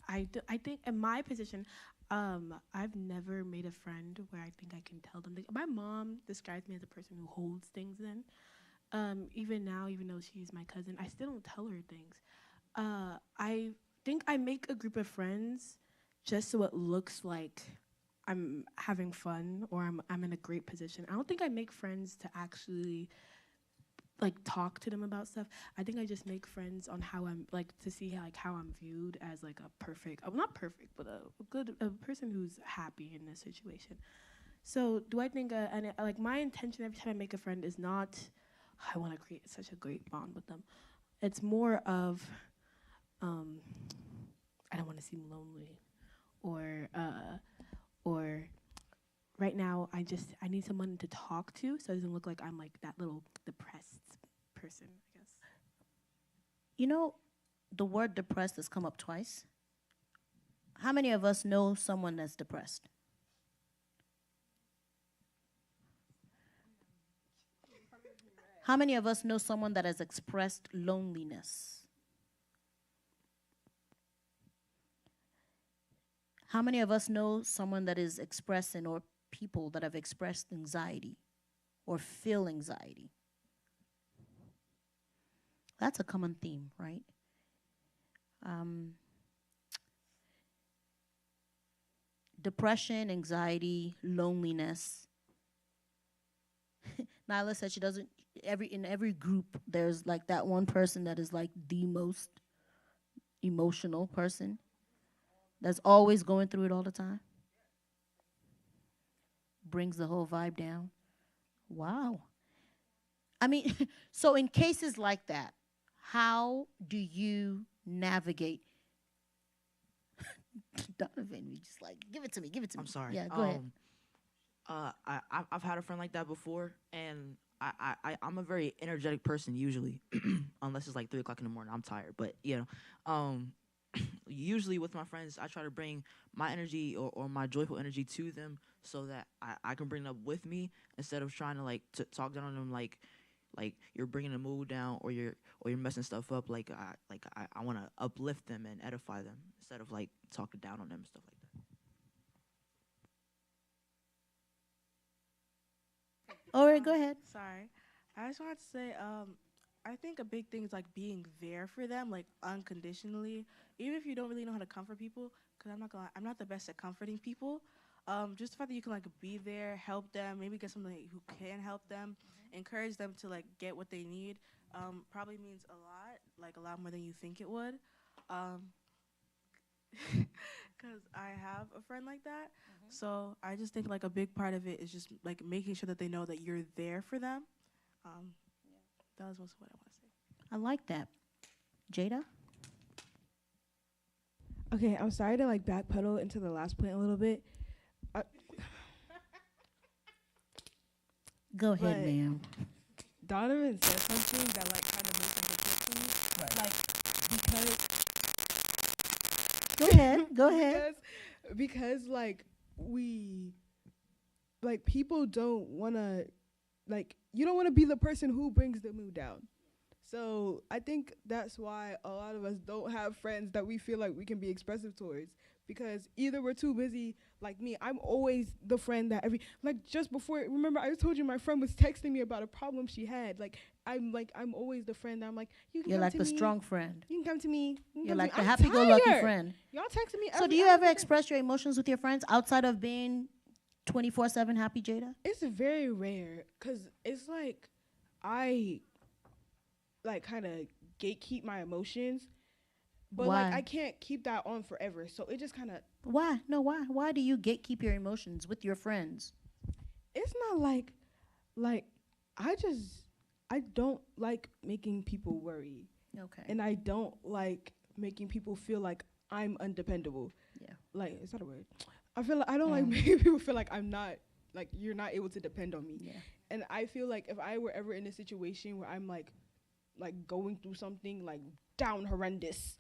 [SPEAKER 12] I think in my position, I've never made a friend where I think I can tell them. My mom describes me as a person who holds things in. Even now, even though she's my cousin, I still don't tell her things. I think I make a group of friends just so it looks like I'm having fun or I'm in a great position. I don't think I make friends to actually like talk to them about stuff. I think I just make friends on how I'm like to see how I'm viewed as like a perfect, not perfect, but a person who's happy in this situation. So do I think like my intention every time I make a friend is not I want to create such a great bond with them. It's more of I don't want to seem lonely or right now I need someone to talk to so it doesn't look like I'm like that little depressed person, I guess.
[SPEAKER 5] You know, the word depressed has come up twice. How many of us know someone that's depressed? How many of us know someone that has expressed loneliness? How many of us know someone that is expressing or people that have expressed anxiety or feel anxiety? That's a common theme, right? Depression, anxiety, loneliness. Nyla said she doesn't, in every group, there's like that one person that is like the most emotional person that's always going through it all the time. Brings the whole vibe down. Wow. I mean, so in cases like that, how do you navigate? Donovan, you just like, give it to me.
[SPEAKER 14] I'm sorry.
[SPEAKER 5] Yeah, go ahead.
[SPEAKER 14] I've had a friend like that before, and I'm a very energetic person usually, unless it's like 3 o'clock in the morning. I'm tired, but usually with my friends, I try to bring my energy or my joyful energy to them so that I can bring it up with me instead of trying to like talk down on them like you're bringing the mood down or you're messing stuff up. I want to uplift them and edify them instead of like talking down on them and stuff like that.
[SPEAKER 5] All right, go ahead.
[SPEAKER 11] Sorry. I just wanted to say, I think a big thing is like being there for them, like unconditionally, even if you don't really know how to comfort people. Because I'm not gonna lie, I'm not the best at comforting people. Just the fact that you can like be there, help them, maybe get somebody who can help them, encourage them to like get what they need, probably means a lot, like a lot more than you think it would. Because I have a friend like that. So I just think like a big part of it is just like making sure that they know that you're there for them. That was most of what I want to say.
[SPEAKER 5] I like that. Jada?
[SPEAKER 6] Okay, I'm sorry to like backpedal into the last point a little bit.
[SPEAKER 5] Go ahead,
[SPEAKER 6] But
[SPEAKER 5] ma'am.
[SPEAKER 6] Donovan said something that like kind of makes a difference to me. Like
[SPEAKER 5] Go ahead.
[SPEAKER 6] Because like people don't wanna you don't wanna be the person who brings the mood down. So I think that's why a lot of us don't have friends that we feel like we can be expressive towards, because either we're too busy. Like me, I'm always the friend that just before, remember I told you my friend was texting me about a problem she had. I'm always the friend that I'm like, you can
[SPEAKER 5] You're
[SPEAKER 6] come
[SPEAKER 5] like
[SPEAKER 6] to
[SPEAKER 5] the
[SPEAKER 6] me.
[SPEAKER 5] strong friend.
[SPEAKER 6] You can come to me.
[SPEAKER 5] You're like the happy-go-lucky friend.
[SPEAKER 6] Y'all texting me.
[SPEAKER 5] So do you ever express your emotions with your friends outside of being 24/7 happy, Jada?
[SPEAKER 6] It's very rare, because it's like I kind of gatekeep my emotions, but
[SPEAKER 5] Why?
[SPEAKER 6] I can't keep that on forever. So it just kind of.
[SPEAKER 5] Why? No, why? Why do you gatekeep your emotions with your friends?
[SPEAKER 6] It's not I don't like making people worry.
[SPEAKER 5] Okay.
[SPEAKER 6] And I don't like making people feel like I'm undependable.
[SPEAKER 5] Yeah.
[SPEAKER 6] Is that a word? I feel like I don't like making people feel like I'm not, like, you're not able to depend on me.
[SPEAKER 5] Yeah.
[SPEAKER 6] And I feel like if I were ever in a situation where I'm like going through something like down horrendous,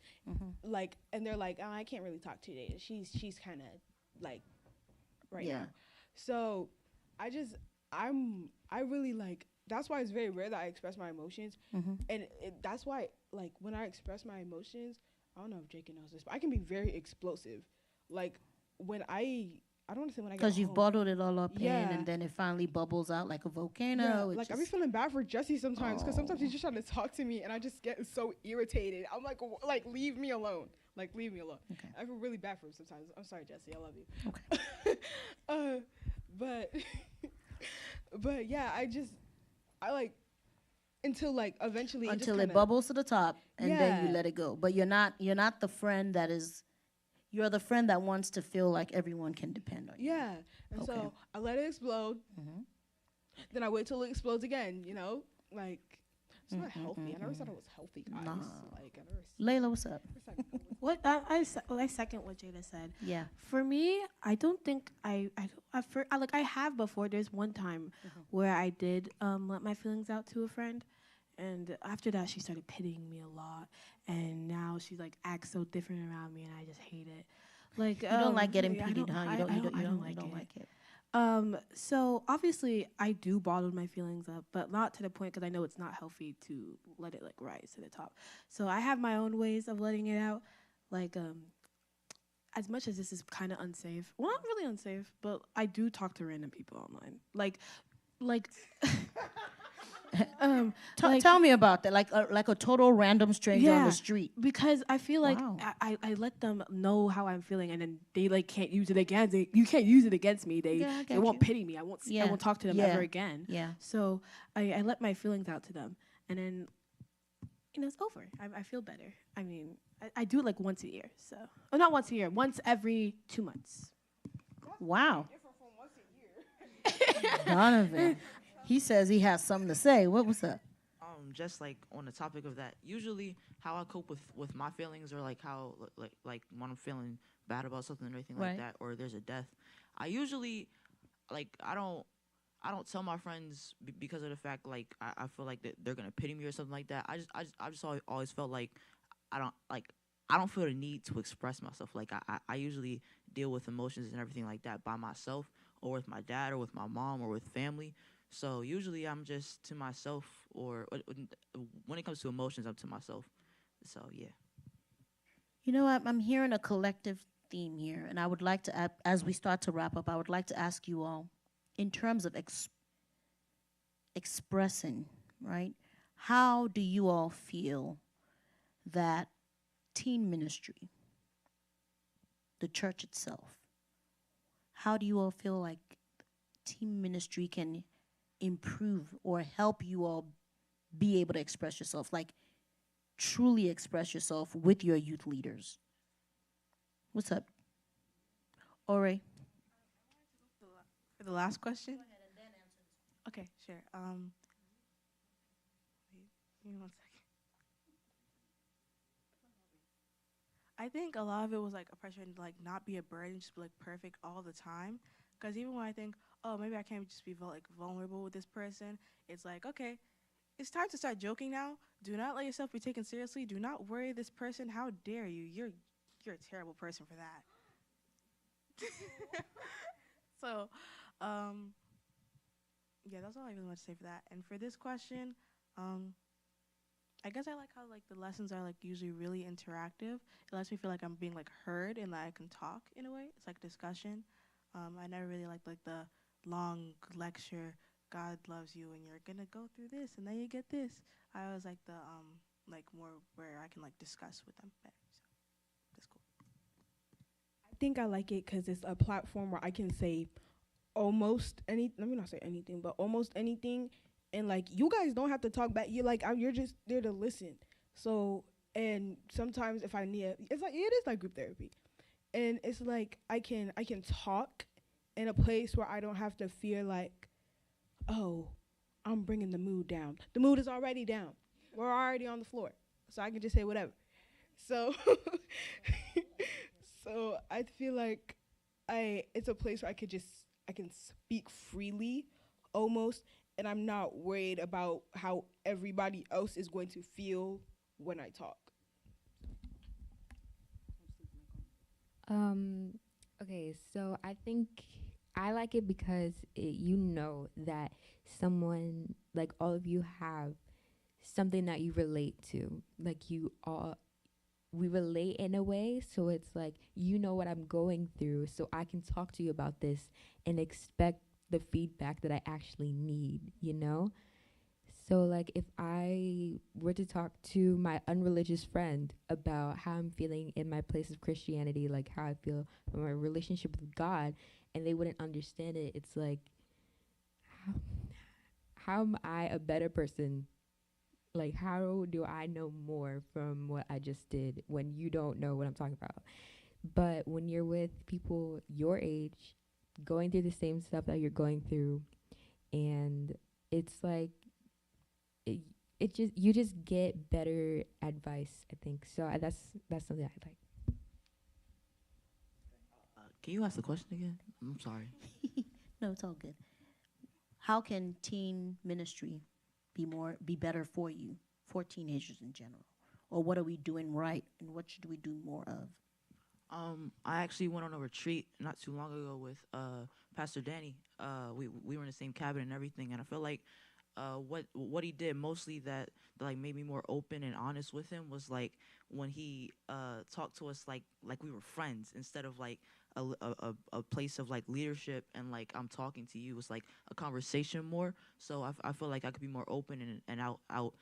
[SPEAKER 6] like, and they're like, oh, I can't really talk today. She's kind of like right now. So I really like, that's why it's very rare that I express my emotions. And that's why, like, when I express my emotions, I don't know if Jacob knows this, but I can be very explosive. Like, when I don't want to say when I get
[SPEAKER 5] Because you've
[SPEAKER 6] home.
[SPEAKER 5] bottled it all up
[SPEAKER 6] Yeah.
[SPEAKER 5] in, and then it finally bubbles out like a volcano.
[SPEAKER 6] Yeah,
[SPEAKER 5] It
[SPEAKER 6] like I
[SPEAKER 5] just-
[SPEAKER 6] be feeling bad for Jesse sometimes, because sometimes he's just trying to talk to me, and I just get so irritated. I'm like, leave me alone. Like, leave me alone.
[SPEAKER 5] Okay.
[SPEAKER 6] I feel really bad for him sometimes. I'm sorry, Jesse. I love you.
[SPEAKER 5] Okay.
[SPEAKER 6] But yeah, I like, until like eventually
[SPEAKER 5] until
[SPEAKER 6] it
[SPEAKER 5] it bubbles to the top, and then you
[SPEAKER 6] Yeah.
[SPEAKER 5] let it go. But you're not the friend that is. You're the friend that wants to feel like everyone can depend on you.
[SPEAKER 6] Yeah, and
[SPEAKER 5] Okay.
[SPEAKER 6] so I let it explode. Then I wait till it explodes again. You know, like, it's not healthy. I never said it was healthy, guys.
[SPEAKER 5] Nah.
[SPEAKER 6] Like, I never.
[SPEAKER 5] Layla, what's up?
[SPEAKER 12] What I second what Jada said.
[SPEAKER 5] Yeah.
[SPEAKER 12] For me, I don't think I have before. There's one time where I did let my feelings out to a friend, and after that she started pitying me a lot, and now she's like acts so different around me, and I just hate it. Like,
[SPEAKER 5] You don't like getting
[SPEAKER 12] yeah,
[SPEAKER 5] pitied, huh?
[SPEAKER 12] I don't like it. So obviously I do bottle my feelings up, but not to the point, because I know it's not healthy to let it like rise to the top. So I have my own ways of letting it out. Like, as much as this is kind of unsafe, well, not really unsafe, but I do talk to random people online. Like,
[SPEAKER 5] Tell me about that. Like a total random stranger on the street.
[SPEAKER 12] Because I feel like
[SPEAKER 5] Wow.
[SPEAKER 12] I let them know how I'm feeling, and then they like can't use it against me. You can't use it against me.
[SPEAKER 5] Yeah, I
[SPEAKER 12] They
[SPEAKER 5] got
[SPEAKER 12] won't
[SPEAKER 5] you.
[SPEAKER 12] pity me. I won't
[SPEAKER 5] Yeah.
[SPEAKER 12] talk to them
[SPEAKER 5] Yeah.
[SPEAKER 12] ever again.
[SPEAKER 5] Yeah.
[SPEAKER 12] So I let my feelings out to them, and then it's over. I feel better. I mean, I do it like once a year. So, oh, not once a year. Once every 2 months.
[SPEAKER 5] Wow. Donovan. He says he has something to say. What's up?
[SPEAKER 14] Just like on the topic of that, usually how I cope with my feelings, or like how like when I'm feeling bad about something or anything
[SPEAKER 5] Right.
[SPEAKER 14] like that, or there's a death, I usually like I don't tell my friends because of the fact like I feel like that they're gonna pity me or something like that. I just always felt like I don't feel the need to express myself. Like I usually deal with emotions and everything like that by myself, or with my dad, or with my mom, or with family. So usually I'm just to myself, or when it comes to emotions, I'm to myself. So yeah.
[SPEAKER 5] You know what? I'm hearing a collective theme here, and I would like to, as we start to wrap up, I would like to ask you all, in terms of expressing, right? How do you all feel that teen ministry, the church itself, how do you all feel like teen ministry can improve or help you all be able to express yourself, like truly express yourself with your youth leaders? What's up? Ore?
[SPEAKER 11] For the last question? Okay, sure. Wait, give me 1 second. I think a lot of it was like a pressure to like not be a burden, just be like perfect all the time. Because even when I think, oh, maybe I can't just be vulnerable with this person, it's like, okay, it's time to start joking now. Do not let yourself be taken seriously. Do not worry this person. How dare you? You're a terrible person for that. So, yeah, that's all I really want to say for that. And for this question, I guess I like how like the lessons are like usually really interactive. It lets me feel like I'm being like heard and that I can talk in a way. It's like discussion. I never really liked like the long lecture, God loves you and you're gonna go through this and then you get this. I always like the like more where I can like discuss with them better. So that's cool.
[SPEAKER 6] I think I like it because it's a platform where I can say almost any. Let me not say anything, but almost anything, and like you guys don't have to talk back. You're just there to listen. So, and sometimes if I need, it's like it is like group therapy, and it's like I can talk in a place where I don't have to fear like, oh, I'm bringing the mood down. The mood is already down. We're already on the floor, so I can just say whatever. So, so I feel like it's a place where I can speak freely almost, and I'm not worried about how everybody else is going to feel when I talk.
[SPEAKER 7] Okay, so I think I like it because you know that someone, like all of you, have something that you relate to. Like you all, we relate in a way, so it's like you know what I'm going through, so I can talk to you about this and expect the feedback that I actually need, you know? So like if I were to talk to my unreligious friend about how I'm feeling in my place of Christianity, like how I feel in my relationship with God, and they wouldn't understand it, it's like how, how am I a better person? Like how do I know more from what I just did when you don't know what I'm talking about? But when you're with people your age, going through the same stuff that you're going through, and it's like it, it just you just get better advice, I think. So that's something I like.
[SPEAKER 14] Can you ask the question again? I'm sorry.
[SPEAKER 5] No, it's all good. How can teen ministry be better for you, for teenagers in general? Or what are we doing right and what should we do more of?
[SPEAKER 14] I actually went on a retreat not too long ago with Pastor Danny. We were in the same cabin and everything, and I feel like what he did mostly that like made me more open and honest with him was like when he talked to us like we were friends instead of like a place of like leadership, and like I'm talking to you. It was like a conversation more. So I feel like I could be more open and out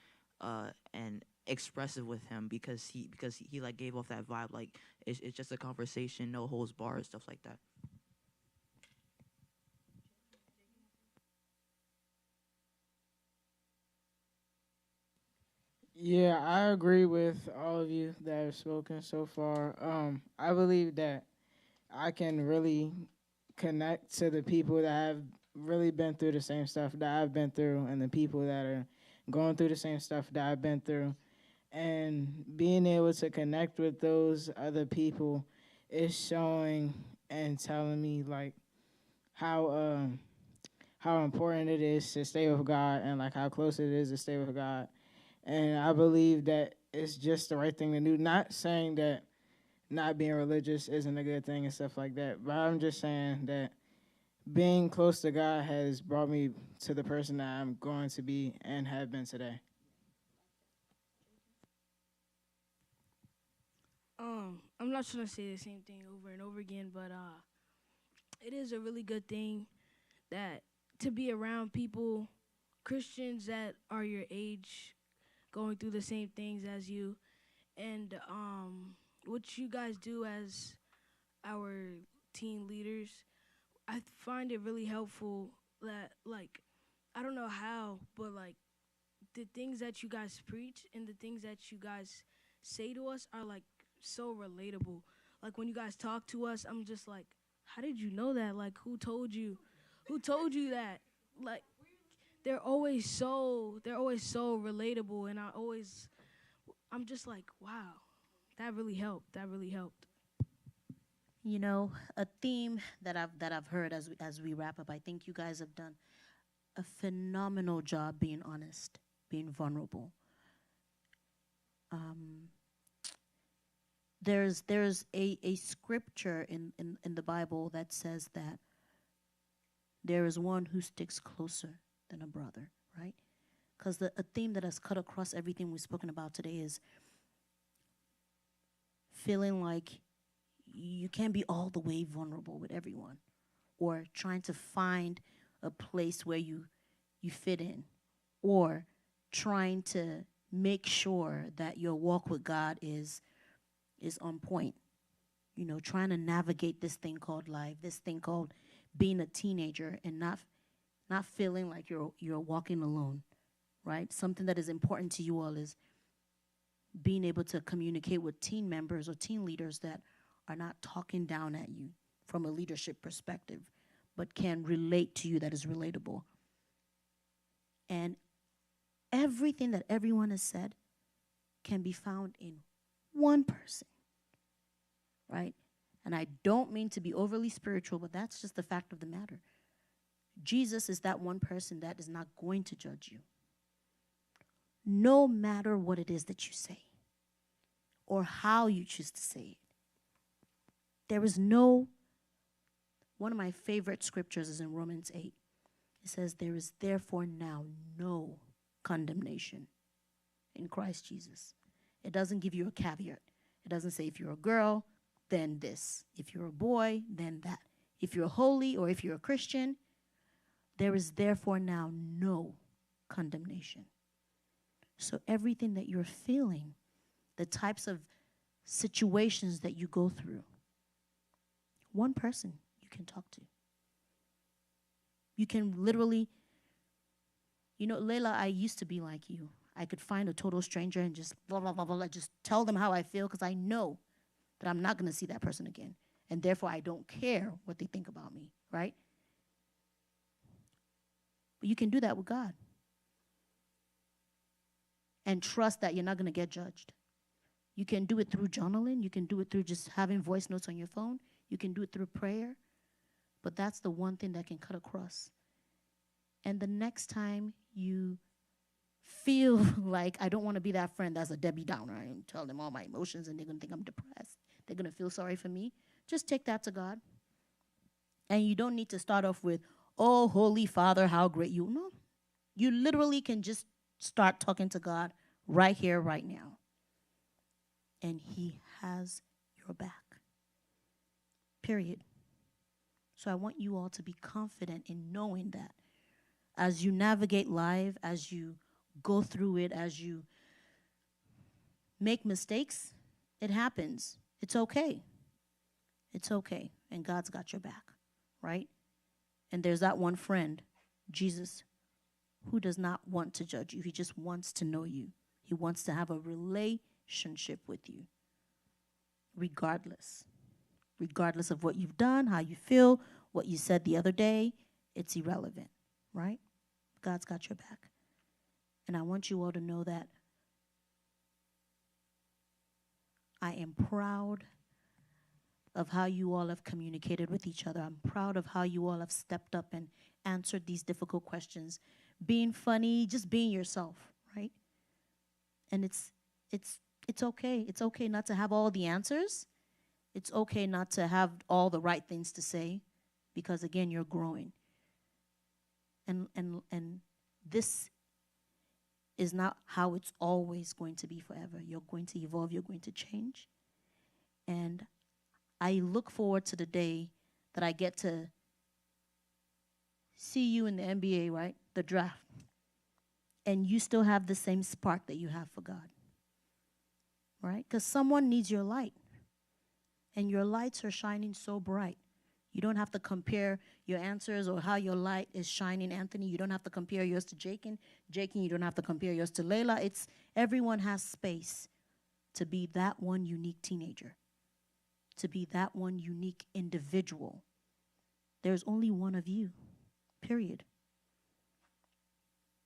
[SPEAKER 14] and expressive with him because he like gave off that vibe like it's just a conversation, no holds barred, stuff like that.
[SPEAKER 9] Yeah, I agree with all of you that have spoken so far. I believe that I can really connect to the people that have really been through the same stuff that I've been through, and the people that are going through the same stuff that I've been through. And being able to connect with those other people is showing and telling me like how how important it is to stay with God, and like how close it is to stay with God. And I believe that it's just the right thing to do. Not saying that not being religious isn't a good thing and stuff like that, but I'm just saying that being close to God has brought me to the person that I'm going to be and have been today.
[SPEAKER 10] I'm not trying to say the same thing over and over again, but it is a really good thing that to be around people, Christians that are your age, going through the same things as you, and what you guys do as our teen leaders. I find it really helpful that like I don't know how, but like the things that you guys preach and the things that you guys say to us are like so relatable. Like when you guys talk to us, I'm just like, how did you know that? Like who told you? Who told you that? Like they're always so relatable, and I'm just like, wow, that really helped. That really helped.
[SPEAKER 5] You know, a theme that I've heard as we wrap up. I think you guys have done a phenomenal job being honest, being vulnerable. Um, there's a scripture in the Bible that says that there is one who sticks closer than a brother, right? Because a theme that has cut across everything we've spoken about today is feeling like you can't be all the way vulnerable with everyone, or trying to find a place where you fit in, or trying to make sure that your walk with God is on point. You know, trying to navigate this thing called life, this thing called being a teenager, and not feeling like you're walking alone, right? Something that is important to you all is being able to communicate with teen members or teen leaders that are not talking down at you from a leadership perspective, but can relate to you, that is relatable. And everything that everyone has said can be found in one person, right? And I don't mean to be overly spiritual, but that's just the fact of the matter. Jesus is that one person that is not going to judge you. No matter what it is that you say or how you choose to say it. There is no, one of my favorite scriptures is in Romans 8. It says, there is therefore now no condemnation in Christ Jesus. It doesn't give you a caveat. It doesn't say if you're a girl, then this. If you're a boy, then that. If you're holy or if you're a Christian, there is therefore now no condemnation. So everything that you're feeling, the types of situations that you go through, one person you can talk to. You can literally, you know, Layla, I used to be like you. I could find a total stranger and just blah, blah, blah, blah, just tell them how I feel because I know that I'm not going to see that person again. And therefore, I don't care what they think about me, right? But you can do that with God. And trust that you're not going to get judged. You can do it through journaling. You can do it through just having voice notes on your phone. You can do it through prayer. But that's the one thing that can cut across. And the next time you feel like I don't want to be that friend that's a Debbie Downer and tell them all my emotions and they're going to think I'm depressed, they're going to feel sorry for me, just take that to God. And you don't need to start off with, oh, Holy Father, how great you. No. You literally can just start talking to God right here, right now. And he has your back. Period. So I want you all to be confident in knowing that as you navigate life, as you go through it, as you make mistakes, it happens. It's okay. It's okay. And God's got your back, right? And there's that one friend, Jesus, who does not want to judge you. He just wants to know you. He wants to have a relationship with you, regardless. Regardless of what you've done, how you feel, what you said the other day, it's irrelevant, right? God's got your back. And I want you all to know that I am proud of how you all have communicated with each other. I'm proud of how you all have stepped up and answered these difficult questions, being funny, just being yourself, right? And it's okay. It's okay not to have all the answers. It's okay not to have all the right things to say because, again, you're growing. And this is not how it's always going to be forever. You're going to evolve. You're going to change. And I look forward to the day that I get to see you in the NBA, right? The draft. And you still have the same spark that you have for God, right? Because someone needs your light. And your lights are shining so bright. You don't have to compare your answers or how your light is shining, Anthony. You don't have to compare yours to Jakin. Jakin, you don't have to compare yours to Layla. It's everyone has space to be that one unique teenager, to be that one unique individual. There's only one of you, period.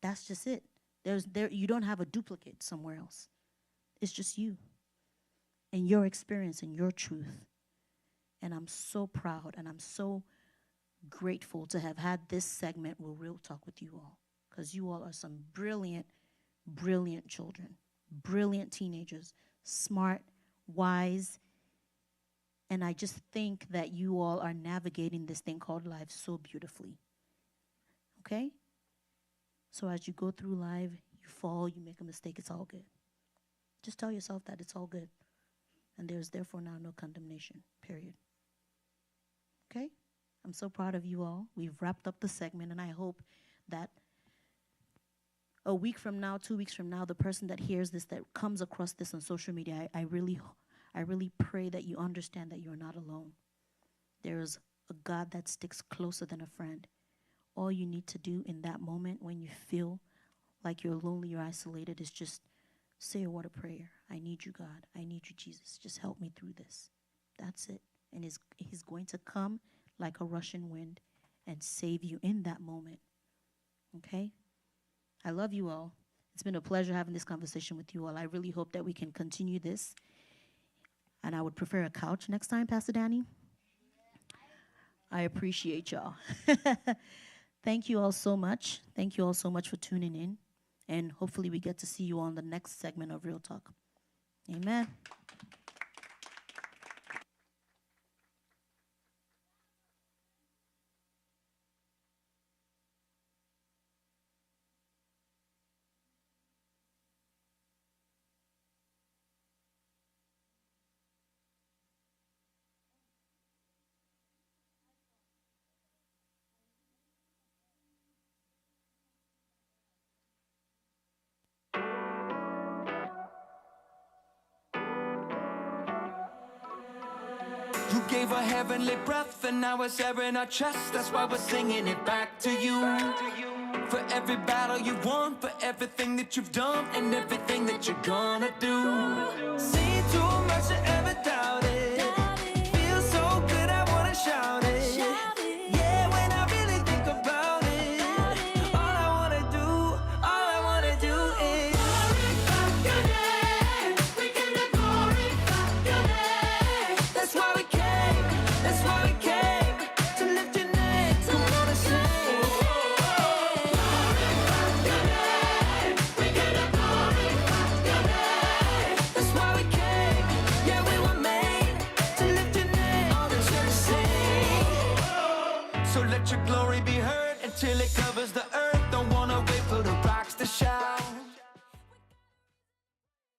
[SPEAKER 5] That's just it. You don't have a duplicate somewhere else. It's just you. And your experience and your truth. And I'm so proud and I'm so grateful to have had this segment with Real Talk with you all. Because you all are some brilliant, brilliant children. Brilliant teenagers. Smart, wise. And I just think that you all are navigating this thing called life so beautifully. Okay? So as you go through life, you fall, you make a mistake, it's all good. Just tell yourself that it's all good. And there is therefore now no condemnation, period. Okay? I'm so proud of you all. We've wrapped up the segment, and I hope that a week from now, 2 weeks from now, the person that hears this, that comes across this on social media, I really pray that you understand that you're not alone. There is a God that sticks closer than a friend. All you need to do in that moment when you feel like you're lonely, you're isolated, is just say a word of prayer. I need you, God. I need you, Jesus. Just help me through this. That's it. And he's going to come like a rushing wind and save you in that moment. Okay? I love you all. It's been a pleasure having this conversation with you all. I really hope that we can continue this And I would prefer a couch next time, Pastor Danny. I appreciate y'all. Thank you all so much. Thank you all so much for tuning in. And hopefully we get to see you on the next segment of Real Talk. Amen.
[SPEAKER 1] You gave a heavenly breath and now it's air in our chest. That's why we're singing it back to you. For every battle you've won, for everything that you've done, and everything that you're gonna do. Seen too much to ever doubt it. Feels so good I wanna shout it. Yeah, when I really think about it, all I wanna do is glorify your name. We gonna glorify your name. That's why we came to lift your name. Come on and sing. Glorify your name. We gonna glorify your name. That's why we came. Yeah, we were made to lift your name. All the church sing. So let your glory be heard until it covers the earth.